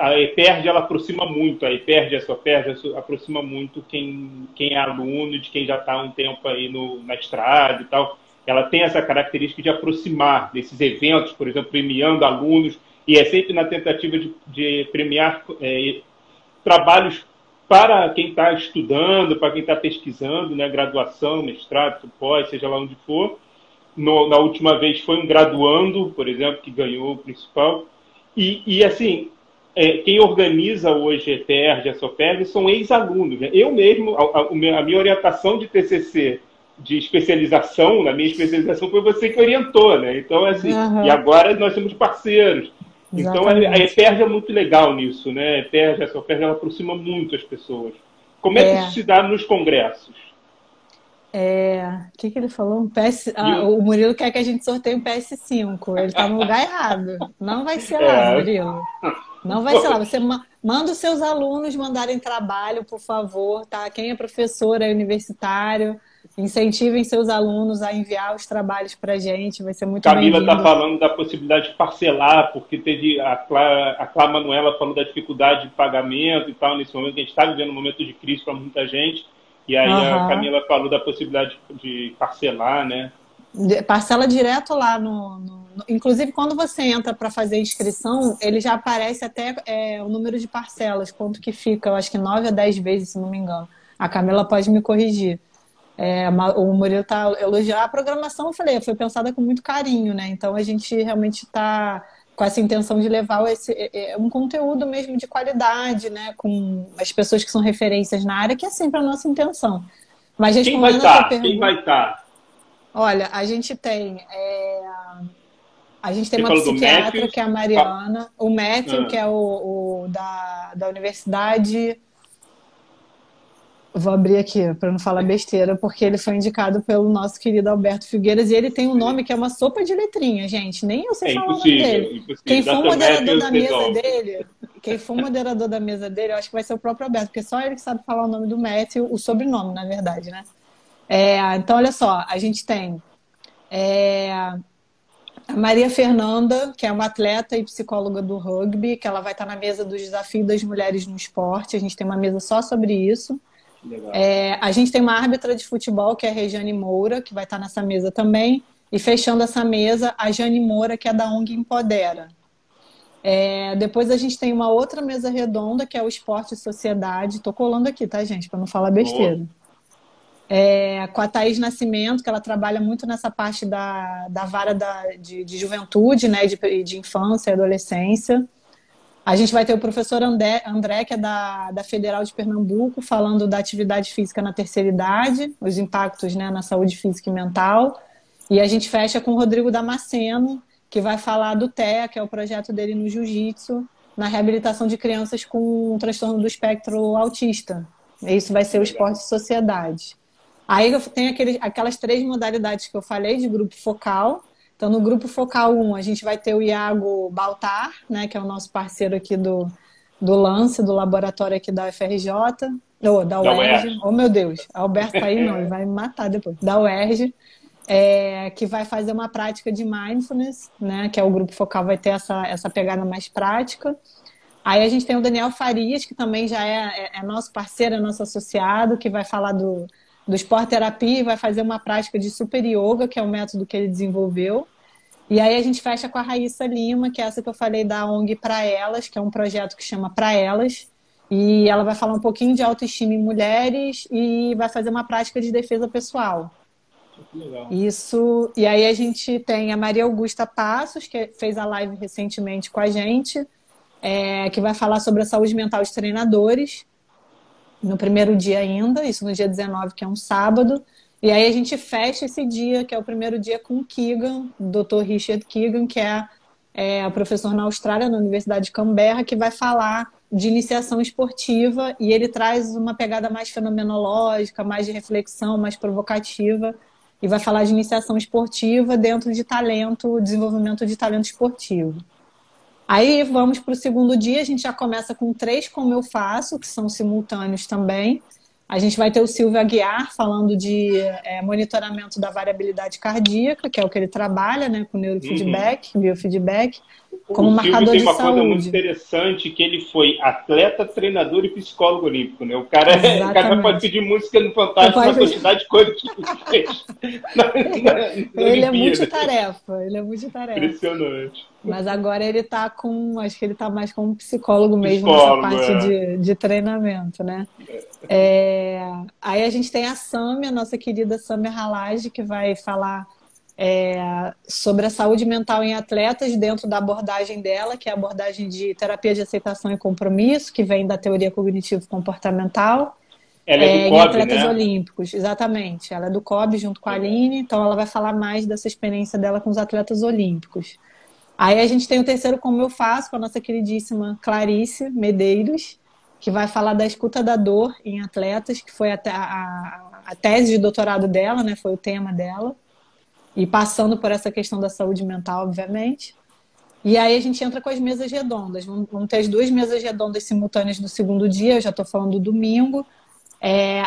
a EPERJ, ela aproxima muito, a EPERJ, a SOPERJ, aproxima muito quem é aluno, de quem já está há um tempo aí na estrada e tal. Ela tem essa característica de aproximar desses eventos, por exemplo, premiando alunos, e é sempre na tentativa de premiar trabalhos para quem está estudando, para quem está pesquisando, né, graduação, mestrado, pós, seja lá onde for. Na última vez foi um graduando, por exemplo, que ganhou o principal. Assim, quem organiza hoje a EPERJ, a SOPERJ, são ex-alunos. Né? Eu mesmo, a minha orientação de TCC, de especialização, na minha especialização, foi você que orientou, né? Então, assim, e aham, agora nós somos parceiros. Então, a exatamente. EPERJ é muito legal nisso, né? A EPERJ, a SOPERJ, ela aproxima muito as pessoas. Como é que isso É, se dá nos congressos? o que que ele falou? E o, O Murilo quer que a gente sorteie um PS5. Ele tá no lugar errado. Não vai ser lá, é, Murilo. Não vai ser lá. Você manda os seus alunos mandarem trabalho, por favor, tá? Quem é professor, é universitário, incentivem seus alunos a enviar os trabalhos para gente. Vai ser muito Camila está bem-vindo. falando da possibilidade de parcelar, porque teve a Clara Manuela falou da dificuldade de pagamento e tal, nesse momento que a gente está vivendo um momento de crise para muita gente, e aí a Aham. Camila falou da possibilidade de parcelar, né? Parcela direto lá inclusive, quando você entra para fazer a inscrição, ele já aparece até o número de parcelas, quanto que fica, eu acho que 9 a 10 vezes, se não me engano. A Camila pode me corrigir. O Murilo está elogiando a programação, eu falei, foi pensada com muito carinho, né? Então a gente realmente está com essa intenção de levar um conteúdo mesmo de qualidade, né? Com as pessoas que são referências na área, que é sempre a nossa intenção. Mas Quem vai respondendo a tua estar? Quem pergunta, vai estar? olha, a gente tem Você uma falou do psiquiatra, Matthews? que é a Ah, Mariana, o Matthew, que é o da universidade. Vou abrir aqui para não falar besteira, porque ele foi indicado pelo nosso querido Alberto Figueiras e ele tem um nome que é uma sopa de letrinha, gente. Nem eu sei é falar o nome impossível, dele. Quem impossível. for o Dr. moderador Matthews da mesa resolve. dele, quem for o moderador da mesa dele, eu acho que vai ser o próprio Alberto, porque só ele que sabe falar o nome do Matthew, o sobrenome, na verdade, né? Então, olha só, a gente tem a Maria Fernanda, que é uma atleta e psicóloga do rugby, que ela vai estar na mesa do desafio das mulheres no esporte. A gente tem uma mesa só sobre isso. Legal. A gente tem uma árbitra de futebol, que é a Regiane Moura, que vai estar nessa mesa também. E fechando essa mesa, a Jane Moura, que é da ONG Empodera. Depois a gente tem uma outra mesa redonda, que é o Esporte e Sociedade. Estou colando aqui, tá, gente? Para não falar Oh, besteira. Com a Thaís Nascimento, que ela trabalha muito nessa parte da vara de juventude, né? De infância e adolescência. A gente vai ter o professor André, que é da Federal de Pernambuco, falando da atividade física na terceira idade, os impactos, né, na saúde física e mental. E a gente fecha com o Rodrigo Damasceno, que vai falar do TEA, que é o projeto dele no Jiu-Jitsu, na reabilitação de crianças com um transtorno do espectro autista. Isso vai ser o legal. esporte e sociedade. Aí tem aquelas três modalidades que eu falei de grupo focal. Então, no grupo focal 1, a gente vai ter o Iago Baltar, né, que é o nosso parceiro aqui do Lance, do laboratório aqui da UFRJ, ou da Da UERJ. UERJ. Oh, meu Deus, Alberto tá aí, não, ele vai me matar depois. Da UERJ, que vai fazer uma prática de mindfulness, né, que é o grupo focal, vai ter essa pegada mais prática. Aí a gente tem o Daniel Farias, que também já é nosso parceiro, é nosso associado, que vai falar do Sport Terapia e vai fazer uma prática de Super Yoga, que é um método que ele desenvolveu. E aí a gente fecha com a Raíssa Lima, que é essa que eu falei da ONG Pra Elas, que é um projeto que chama Pra Elas. E ela vai falar um pouquinho de autoestima em mulheres e vai fazer uma prática de defesa pessoal. Legal. Isso. E aí a gente tem a Maria Augusta Passos, que fez a live recentemente com a gente, que vai falar sobre a saúde mental de treinadores, no primeiro dia ainda, isso no dia 19, que é um sábado. E aí a gente fecha esse dia, que é o primeiro dia, com o Keegan, o Dr. Richard Keegan, que é o professor na Austrália, na Universidade de Canberra, que vai falar de iniciação esportiva, e ele traz uma pegada mais fenomenológica, mais de reflexão, mais provocativa, e vai falar de iniciação esportiva dentro de talento, desenvolvimento de talento esportivo. Aí vamos para o segundo dia, a gente já começa com 3 Como Eu Faço, que são simultâneos também. A gente vai ter o Silvio Aguiar falando de monitoramento da variabilidade cardíaca, que é o que ele trabalha, né, com neurofeedback, biofeedback, como marcador de saúde. O Silvio tem uma coisa muito interessante, que ele foi atleta, treinador e psicólogo olímpico, né? O cara pode pedir música no Fantástico, uma quantidade de coisas que ele fez. Ele é multitarefa, Impressionante. Mas agora ele tá acho que ele tá mais como psicólogo mesmo, nessa parte de treinamento, né? Aí a gente tem a Sâmia, nossa querida Sâmia Halage, que vai falar sobre a saúde mental em atletas dentro da abordagem dela, que é a abordagem de terapia de aceitação e compromisso, que vem da teoria cognitivo-comportamental. Ela é do COB, em atletas né? olímpicos, exatamente. Ela é do COB junto com a Aline, então ela vai falar mais dessa experiência dela com os atletas olímpicos. Aí a gente tem o terceiro Como Eu Faço, com a nossa queridíssima Clarice Medeiros, que vai falar da escuta da dor em atletas, que foi a tese de doutorado dela, né? Foi o tema dela. E passando por essa questão da saúde mental, obviamente. E aí a gente entra com as mesas redondas. Vamos ter as 2 mesas redondas simultâneas no segundo dia, eu já estou falando do domingo.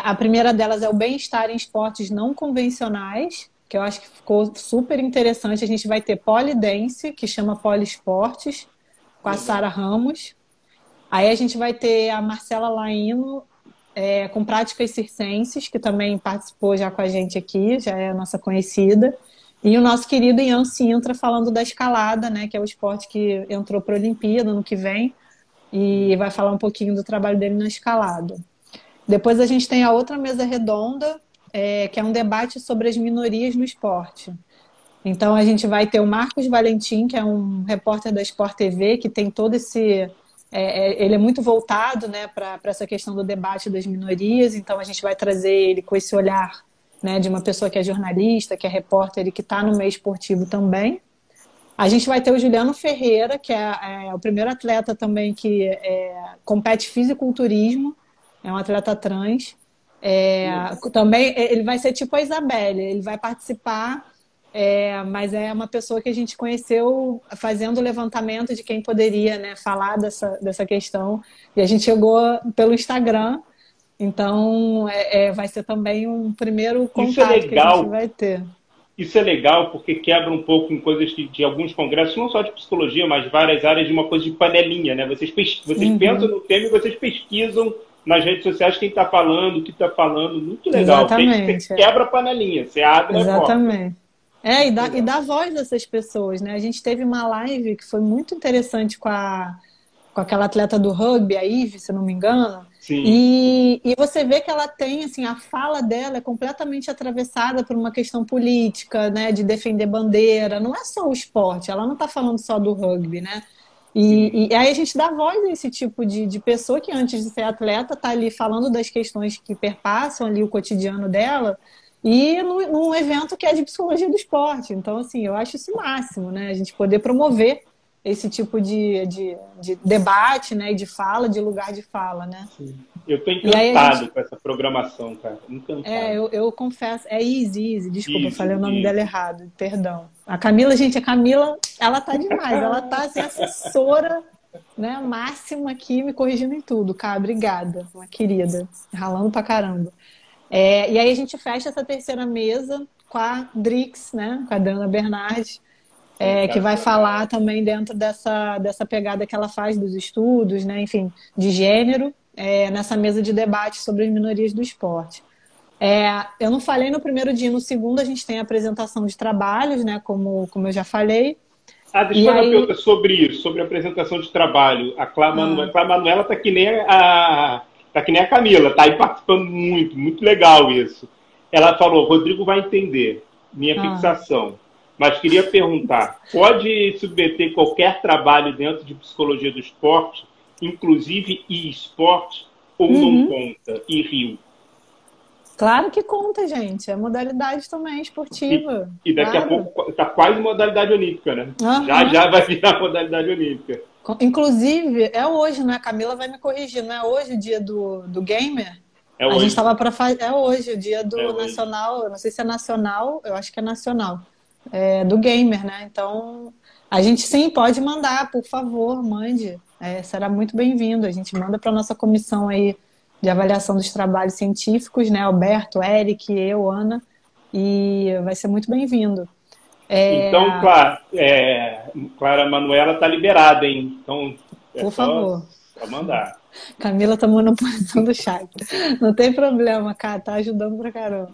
A primeira delas é o bem-estar em esportes não convencionais, que eu acho que ficou super interessante. A gente vai ter polidense, que chama poliesportes, com a Sara Ramos. Aí a gente vai ter a Marcela Laino, com práticas circenses, que também participou já com a gente aqui, já é a nossa conhecida. E o nosso querido Ian Sintra falando da escalada, né, que é o esporte que entrou para a Olimpíada ano que vem, e vai falar um pouquinho do trabalho dele na escalada. Depois a gente tem a outra mesa redonda, que é um debate sobre as minorias no esporte. Então a gente vai ter o Marcos Valentim, que é um repórter da Sport TV, que tem todo esse... ele é muito voltado, né, para essa questão do debate das minorias, então a gente vai trazer ele com esse olhar, né, de uma pessoa que é jornalista, que é repórter e que está no meio esportivo também. A gente vai ter o Juliano Ferreira, que é o primeiro atleta também que compete fisiculturismo, é um atleta trans. Também ele vai ser tipo a Isabelle, ele vai participar, mas é uma pessoa que a gente conheceu fazendo o levantamento de quem poderia, né, falar dessa questão, e a gente chegou pelo Instagram, então vai ser também um primeiro contato que a gente vai ter. Isso é legal porque quebra um pouco em coisas de alguns congressos, não só de psicologia, mas várias áreas, de uma coisa de panelinha, né? Vocês pensam no tema e vocês pesquisam nas redes sociais quem está falando, o que está falando. Muito legal. Exatamente. Você quebra a panelinha, você abre a porta. Exatamente. E dá voz dessas pessoas, né? A gente teve uma live que foi muito interessante com aquela atleta do rugby, a Ive, se não me engano. Sim. E você vê que ela tem, assim, a fala dela é completamente atravessada por uma questão política, né? De defender bandeira. Não é só o esporte, ela não está falando só do rugby, né? E aí a gente dá voz a esse tipo de pessoa que antes de ser atleta está ali falando das questões que perpassam ali o cotidiano dela, e num evento que é de psicologia do esporte. Então, assim, eu acho isso o máximo, né? A gente poder promover esse tipo de debate, né? E de fala, de lugar de fala, né? Sim. Eu estou encantado com essa programação, cara. Encantado. Eu confesso. É Easy. Desculpa, eu falei o nome dela errado. Perdão. A Camila, ela tá demais. Ela tá, assim, assessora, né, máxima aqui, me corrigindo em tudo. Cara, obrigada. Uma querida. Ralando pra caramba. E aí a gente fecha essa terceira mesa com a Drix, né? Com a Dana Bernardi. Que vai falar também dentro dessa pegada que ela faz dos estudos, né, enfim, de gênero, nessa mesa de debate sobre as minorias do esporte. Eu não falei no primeiro dia, no segundo a gente tem a apresentação de trabalhos, né, como eu já falei. Deixa eu fazer uma pergunta sobre isso, sobre a apresentação de trabalho. A Clá Manuela tá que nem a Camila, tá aí participando muito, muito legal isso. Ela falou, Rodrigo vai entender minha fixação. Mas queria perguntar, pode submeter qualquer trabalho dentro de psicologia do esporte, inclusive e-esporte, ou não conta? E Rio? Claro que conta, gente. É modalidade também E, esportiva. e daqui a Claro. pouco está quase modalidade olímpica, né? Já Aham. já vai virar modalidade olímpica. Inclusive, é hoje, né? A Camila vai me corrigir, não é hoje o dia do gamer? É A gente hoje. estava para fazer. É hoje, o dia É do hoje. nacional. Eu não sei se é nacional, eu acho que é nacional. É, do gamer, né? Então, a gente sim pode mandar, por favor, mande. É, será muito bem-vindo. A gente manda para nossa comissão aí de avaliação dos trabalhos científicos, né? Alberto, Eric, eu, Ana, e vai ser muito bem-vindo. É, Então, Clara Manuela está liberada, hein? Então, é por só, favor. só mandar. Camila tá monopolizando o chat. Não tem problema, cara, tá ajudando pra caramba.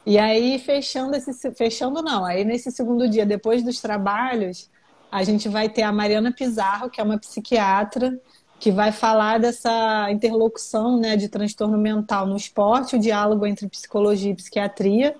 E aí, fechando não, aí nesse segundo dia, depois dos trabalhos, a gente vai ter a Mariana Pizarro, que é uma psiquiatra, que vai falar dessa interlocução, né, de transtorno mental no esporte, o diálogo entre psicologia e psiquiatria,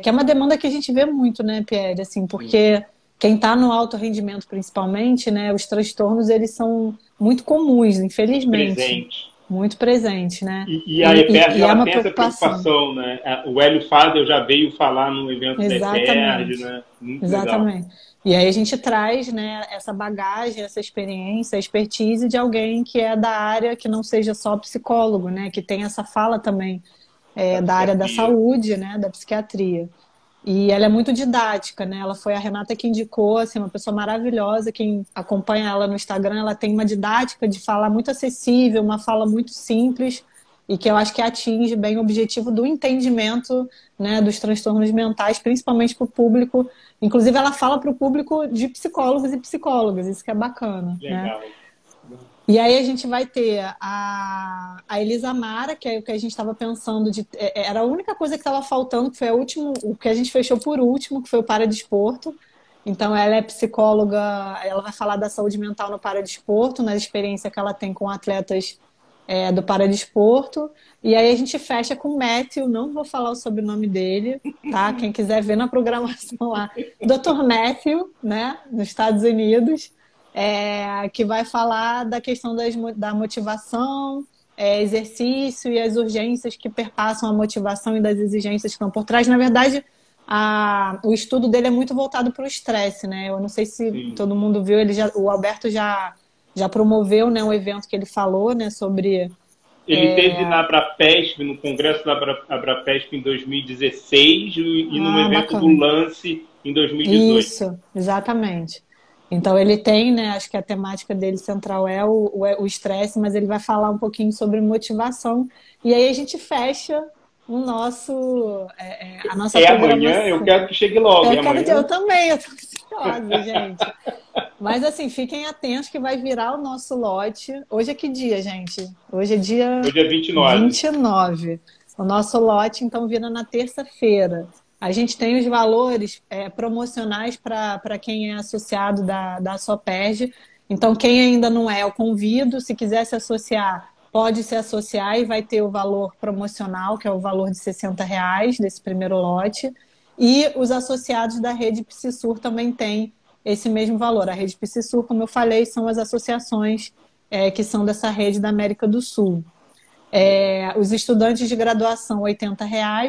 que é uma demanda que a gente vê muito, né, Pierre, assim, Sim. porque quem está no alto rendimento, principalmente, né, os transtornos, eles são muito comuns, Muito infelizmente, presente. muito presentes, né, E a EPERD, e é ela uma tem essa preocupação. preocupação, né? O Hélio Fadel já veio falar num evento da EPERD, Exatamente, né? Muito legal. exatamente. E aí a gente traz, né, essa bagagem, essa experiência, a expertise de alguém que é da área, que não seja só psicólogo, né, que tem essa fala também Da da área da psiquiatria. saúde, né, da psiquiatria. E ela é muito didática, né? Ela foi a Renata que indicou, assim, uma pessoa maravilhosa. Quem acompanha ela no Instagram, ela tem uma didática de fala muito acessível, uma fala muito simples e que eu acho que atinge bem o objetivo do entendimento, né, dos transtornos mentais, principalmente para o público. Inclusive, ela fala para o público de psicólogos e psicólogas, isso que é bacana, né? Legal. E aí a gente vai ter a Elisa Mara, que é o que a gente estava pensando de. Era a única coisa que estava faltando, que foi o que a gente fechou por último, que foi o paradesporto. Então ela é psicóloga, ela vai falar da saúde mental no paradesporto, na experiência que ela tem com atletas do paradesporto. E aí a gente fecha com o Matthew, não vou falar o sobrenome dele, tá? Quem quiser ver na programação lá. Dr. Matthew, né, nos Estados Unidos, que vai falar da questão da motivação, exercício e as urgências que perpassam a motivação e das exigências que estão por trás. Na verdade, o estudo dele é muito voltado para o estresse, né? Eu não sei se Sim. todo mundo viu, o Alberto já promoveu, né, um evento que ele falou, né, sobre. Ele teve na Abrapesp, no congresso da Abrapesp em 2016 e no evento do Bacana. Lance em 2018. Isso, exatamente. Então ele tem, né? Acho que a temática dele central é o estresse, mas ele vai falar um pouquinho sobre motivação. E aí a gente fecha a nossa É amanhã, eu programação. quero que chegue logo, é Eu amanhã. também, eu tô ansiosa, gente. Mas assim, fiquem atentos que vai virar o nosso lote. Hoje é que dia, gente? Hoje é dia Hoje é 29. 29. O nosso lote, então, vira na terça-feira. A gente tem os valores promocionais para quem é associado da Soperj. Então, quem ainda não é, eu convido. Se quiser se associar, pode se associar e vai ter o valor promocional, que é o valor de R$ 60 desse primeiro lote. E os associados da Rede PsiSur também têm esse mesmo valor. A Rede PsiSur, como eu falei, são as associações que são dessa rede da América do Sul. Os estudantes de graduação, R$ 80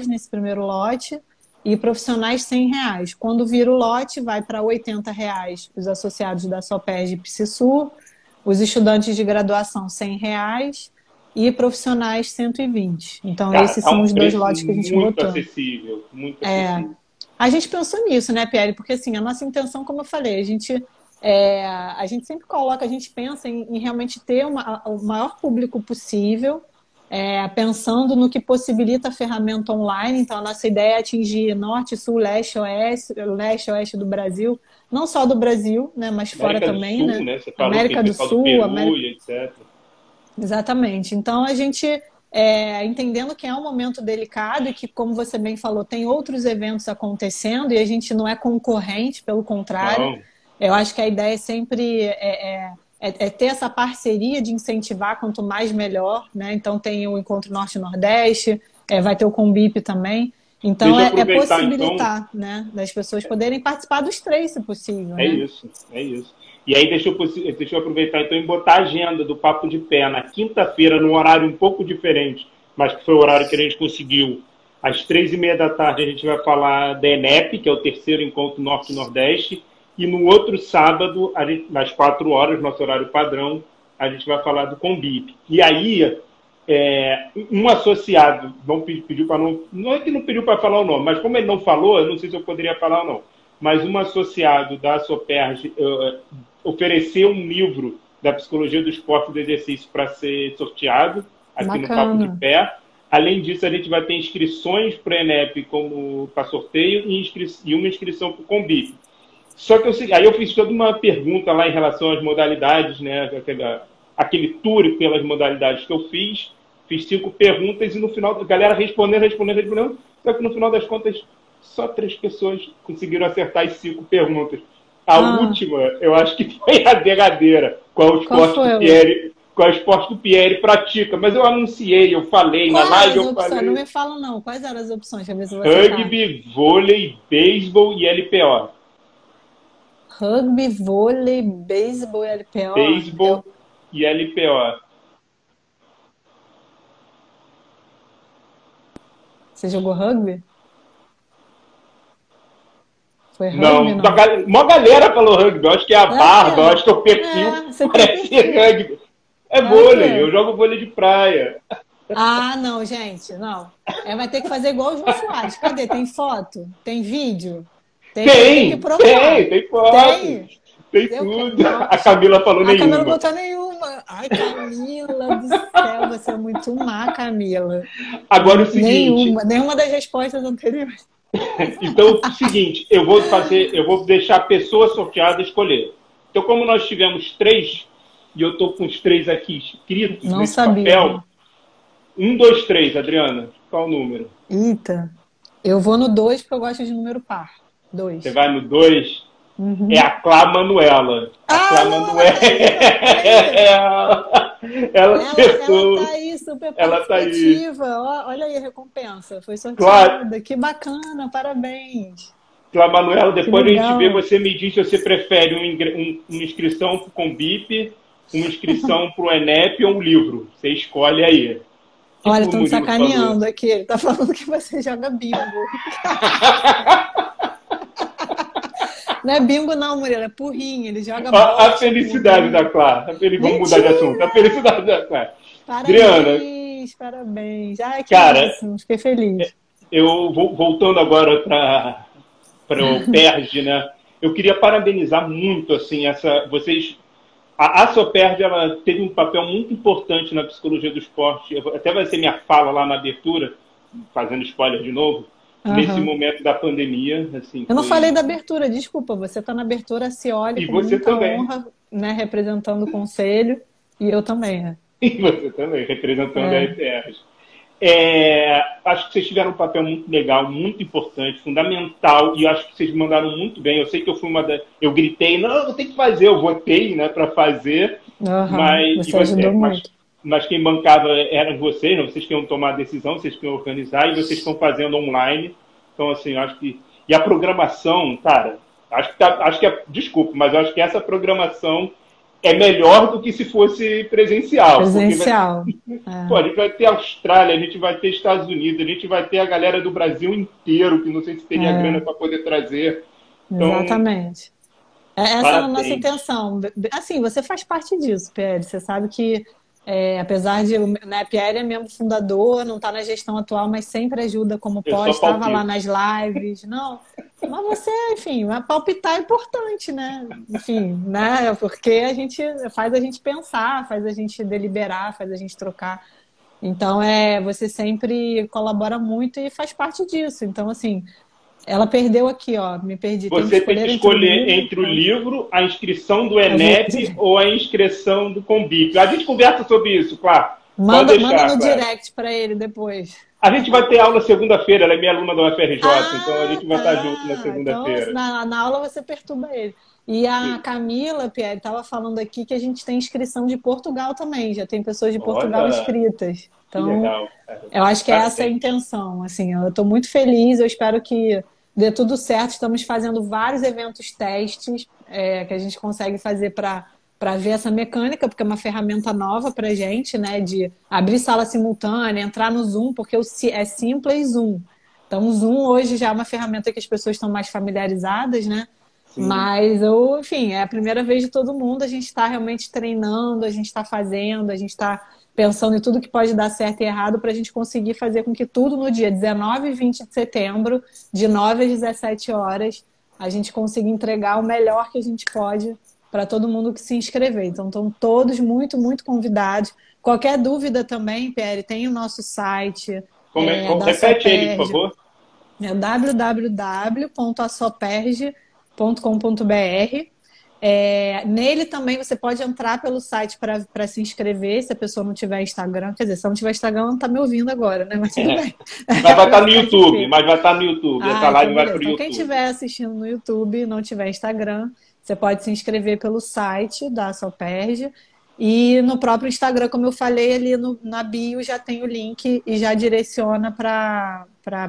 nesse primeiro lote, e profissionais, R$ 100. Quando vira o lote, vai para R$ 80 os associados da Soperj e PsiSur, os estudantes de graduação, R$ 100, e profissionais, 120. Então, Cara, esses tá são um os dois preço lotes que a gente muito botou. acessível, muito acessível. A gente pensou nisso, né, Pierre? Porque assim, a nossa intenção, como eu falei, a gente sempre coloca, a gente pensa em realmente ter o maior público possível, pensando no que possibilita a ferramenta online. Então, a nossa ideia é atingir norte, sul, leste, oeste do Brasil, não só do Brasil, né, mas fora América do também, Sul, né? né? Você falou que tem América do pessoal do Sul, Peru América. e etc. Exatamente. Então, a gente, entendendo que é um momento delicado e que, como você bem falou, tem outros eventos acontecendo e a gente não é concorrente, pelo contrário. Não, Eu acho que a ideia é sempre ter essa parceria de incentivar, quanto mais melhor, né? Então, tem o Encontro Norte-Nordeste, vai ter o Combip também. Então, deixa eu é aproveitar então. possibilitar, né, das pessoas poderem participar dos três, se possível, É né? isso, é isso. E aí deixa eu aproveitar então e botar a agenda do Papo de Pé na quinta-feira, num horário um pouco diferente, mas que foi o horário que a gente conseguiu. Às 3h30 da tarde a gente vai falar da ENEP, que é o terceiro encontro Norte e Nordeste, e no outro sábado, às 4 horas, nosso horário padrão, a gente vai falar do Combip. E aí, um associado, pediu para não é que não pediu para falar o nome, mas como ele não falou, eu não sei se eu poderia falar ou não, mas um associado da Soperj ofereceu um livro da Psicologia do Esporte e do Exercício para ser sorteado aqui no Papo de Pé. Além disso, a gente vai ter inscrições para a ENEP para sorteio e uma inscrição para o Combip. Só que aí eu fiz toda uma pergunta lá em relação às modalidades, né? Aquele tour pelas modalidades que eu fiz 5 perguntas e no final, a galera respondendo. Só que no final das contas, só 3 pessoas conseguiram acertar as 5 perguntas. A última, eu acho que foi a derradeira, qual o esporte do Pierre pratica. Mas eu anunciei, eu falei, na live eu falei. Não me fala não, quais eram as opções? Rugby, vôlei, beisebol e LPO. Rugby, vôlei, beisebol e LPO? Beisebol e LPO. Você jogou rugby? Foi rugby? Não, uma galera falou rugby. Eu acho que é a barba, eu acho que é o perfil. Parece rugby. É vôlei, eu jogo vôlei de praia. Ah, não, gente, não. Vai ter que fazer igual o João Soares. Cadê? Tem foto? Tem vídeo? Tem foto. Tem tudo. A Camila falou nenhuma. A Camila botou nenhuma. Ai, Camila do céu, você é muito má, Camila. Agora o seguinte... Nenhuma das respostas anteriores. Então, é o seguinte, eu vou deixar a pessoa sorteada escolher. Então, como nós tivemos 3, e eu estou com os 3 aqui escritos nesse papel... 1, 2, 3, Adriana. Qual o número? Eita. Eu vou no 2 porque eu gosto de número par. 2. Você vai no 2? Uhum. É a Clá Manuela. Ela acertou. Ela tá aí, super participativa. Olha aí a recompensa. Foi sorteada. Claro. Que bacana, parabéns. Clá Manuela, depois a gente vê, você me diz se você prefere uma inscrição para o Combip, uma inscrição para o ENEP ou um livro. Você escolhe aí. Olha, estão sacaneando aqui. Ele tá falando que você joga bingo. Não é bingo não, Murilo. É porrinho. Ele joga bola. A felicidade da Clara. Vamos mudar de assunto. A felicidade da Clara. Parabéns, parabéns. Ai, que isso. Fiquei feliz. Eu voltando agora para o PERJ, né? Eu queria parabenizar muito, assim, vocês... A Soperj, ela teve um papel muito importante na psicologia do esporte. Até vai ser minha fala lá na abertura, fazendo spoiler de novo, nesse momento da pandemia. Assim, eu não falei da abertura, desculpa. Você está na abertura, se olha e com você muita também. Honra, né, representando o conselho, e eu também, né? E você também, representando a EPERJ. Acho que vocês tiveram um papel muito legal, muito importante, fundamental, e acho que vocês mandaram muito bem. Eu sei que eu fui eu gritei, não, eu tenho que fazer, eu votei, né, para fazer, mas quem bancava eram vocês, né? Vocês que iam tomar a decisão, vocês que iam organizar, e vocês estão fazendo online. Então, assim, acho que... E a programação, cara, desculpa, mas eu acho que essa programação é melhor do que se fosse presencial. Presencial. Pô, a gente vai ter Austrália, a gente vai ter Estados Unidos, a gente vai ter a galera do Brasil inteiro, que não sei se teria grana para poder trazer. Então, exatamente. Essa é a nossa intenção. Assim, você faz parte disso, Pierre. Você sabe que, apesar de... Né, Pierre é membro fundador, não está na gestão atual, mas sempre ajuda como pode. Estava lá nas lives. Não... Mas você, enfim, palpitar é importante, né? Enfim, né? Porque faz a gente pensar, faz a gente deliberar, faz a gente trocar. Então, você sempre colabora muito e faz parte disso. Então, assim, ela perdeu aqui, ó, me perdi. Você tem que escolher entre o livro, a inscrição do ENEP ou a inscrição do Combip. A gente conversa sobre isso, claro. Manda no direct para ele depois. A gente vai ter aula segunda-feira, ela é minha aluna da UFRJ, então a gente vai estar junto na segunda-feira. Então, na aula você perturba ele. E a Camila, Pierre, estava falando aqui que a gente tem inscrição de Portugal também, já tem pessoas de Portugal inscritas. Então, legal, eu acho que essa é a intenção. Assim, eu estou muito feliz, eu espero que dê tudo certo. Estamos fazendo vários eventos testes que a gente consegue fazer para para ver essa mecânica, porque é uma ferramenta nova para a gente, né? De abrir sala simultânea, entrar no Zoom, porque é simples Zoom. Então, o Zoom hoje já é uma ferramenta que as pessoas estão mais familiarizadas, né? Sim. Mas, enfim, é a primeira vez de todo mundo, a gente está realmente treinando, a gente está fazendo, a gente está pensando em tudo que pode dar certo e errado para a gente conseguir fazer com que tudo no dia 19 e 20 de setembro, de 9 às 17 horas, a gente consiga entregar o melhor que a gente pode para todo mundo que se inscrever. Então, estão todos muito, muito convidados. Qualquer dúvida também, Pierre, tem o nosso site da Repete ele, por Soperge, favor. é www.assoperge.com.br. Nele também você pode entrar pelo site para se inscrever, se a pessoa não tiver Instagram. Quer dizer, se não tiver Instagram, não está me ouvindo agora, né? Mas tudo bem. Mas vai estar no YouTube, mas vai estar no YouTube. Essa live então vai para o então, YouTube. quem estiver assistindo no YouTube e não tiver Instagram, você pode se inscrever pelo site da Soperge. E no próprio Instagram, como eu falei, ali na bio já tem o link e já direciona para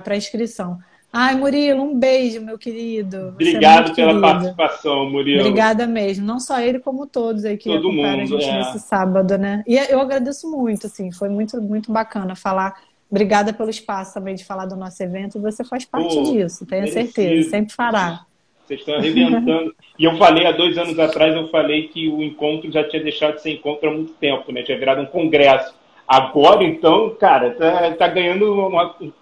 a inscrição. Ai, Murilo, um beijo, meu querido. Você é muito Obrigado pela querido. participação, Murilo. Obrigada mesmo. Não só ele, como todos aí que Todo acompanharam a mundo, gente nesse sábado, né? E eu agradeço muito, assim, foi muito, muito bacana falar. Obrigada pelo espaço também de falar do nosso evento. E você faz parte disso, tenho certeza. Sempre fará. Vocês estão arrebentando. E eu falei, há 2 anos atrás, eu falei que o encontro já tinha deixado de ser encontro há muito tempo, né? Tinha virado um congresso. Agora, então, cara, tá ganhando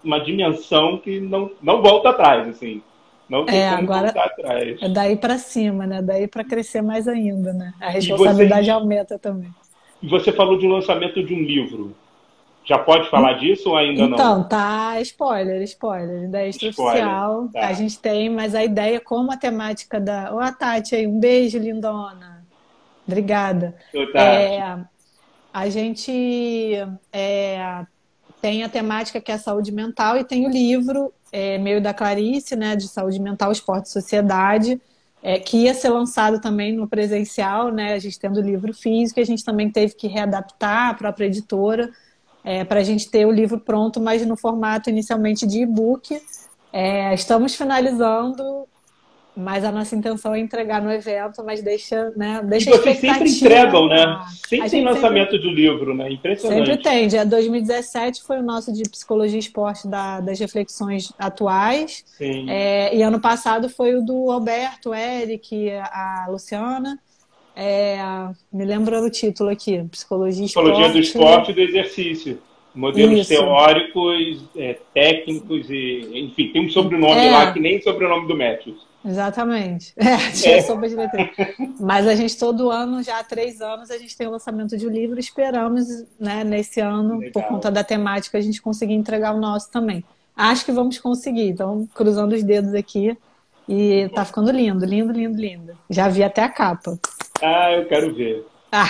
uma dimensão que não volta atrás, assim. Não tem como Agora voltar atrás. é daí para cima, né? Daí para crescer mais ainda, né? A responsabilidade aumenta também. E você falou de um lançamento de um livro. Já pode falar disso ou ainda não? Então, tá, spoiler, ainda é extraoficial. Tá. A gente tem, mas a ideia, como a temática da... Ô, a Tati aí, um beijo, lindona. Obrigada. A gente tem a temática que é a saúde mental e tem o livro meio da Clarice, né, de saúde mental, esporte e sociedade, que ia ser lançado também no presencial, né, a gente tendo o livro físico, a gente também teve que readaptar a própria editora para a gente ter o livro pronto, mas no formato inicialmente de e-book. Estamos finalizando, mas a nossa intenção é entregar no evento, mas deixa E vocês sempre entregam, né? Sempre tem lançamento do livro, né? Impressionante. Sempre tem. Dia 2017 foi o nosso de Psicologia e Esporte das reflexões atuais. Sim. E ano passado foi o do Alberto, o Eric, a Luciana. Me lembra o título aqui, Psicologia do Esporte e do Exercício. Modelos teóricos, técnicos, enfim, tem um sobrenome lá que nem sobrenome do Matthews. Exatamente. Tinha sopa de letreiro. Mas a gente, todo ano, já há 3 anos, a gente tem o lançamento de um livro. Esperamos, né, nesse ano, por conta da temática, a gente conseguir entregar o nosso também. Acho que vamos conseguir. Então, cruzando os dedos aqui. E tá ficando lindo, lindo, lindo, lindo. Já vi até a capa. Eu quero ver.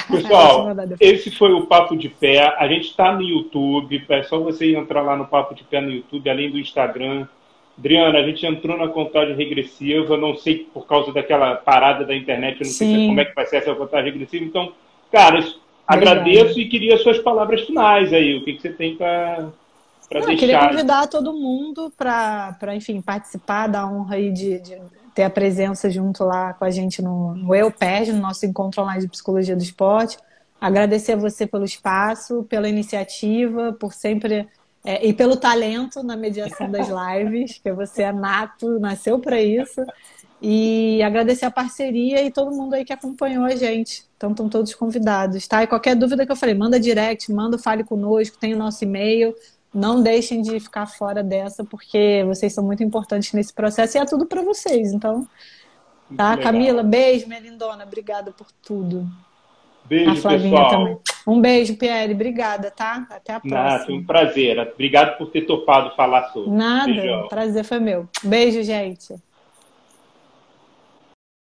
Pessoal, esse foi o Papo de Pé. A gente está no YouTube. É só você entrar lá no Papo de Pé no YouTube, além do Instagram. Adriana, a gente entrou na contagem regressiva, não sei por causa daquela parada da internet, eu não sei como é que vai ser essa contagem regressiva. Então, cara, agradeço e queria suas palavras finais aí. O que você tem para deixar? Eu queria convidar todo mundo para enfim, participar da honra aí de ter a presença junto lá com a gente no EUPERJ, no nosso encontro online de Psicologia do Esporte. Agradecer a você pelo espaço, pela iniciativa, por sempre... e pelo talento na mediação das lives, que você é nato, nasceu para isso. E agradecer a parceria e todo mundo aí que acompanhou a gente. Então, estão todos convidados, tá? E qualquer dúvida que eu falei, manda direct, fale conosco, tem o nosso e-mail. Não deixem de ficar fora dessa, porque vocês são muito importantes nesse processo e é tudo para vocês. Então, tá? Camila, beijo, minha lindona. Obrigada por tudo. Beijo, a Flavinha pessoal. Também. Um beijo, Pierre. Obrigada, tá? Até a próxima. Foi um prazer. Obrigado por ter topado falar sobre. Nada, o prazer foi meu. Beijo, gente.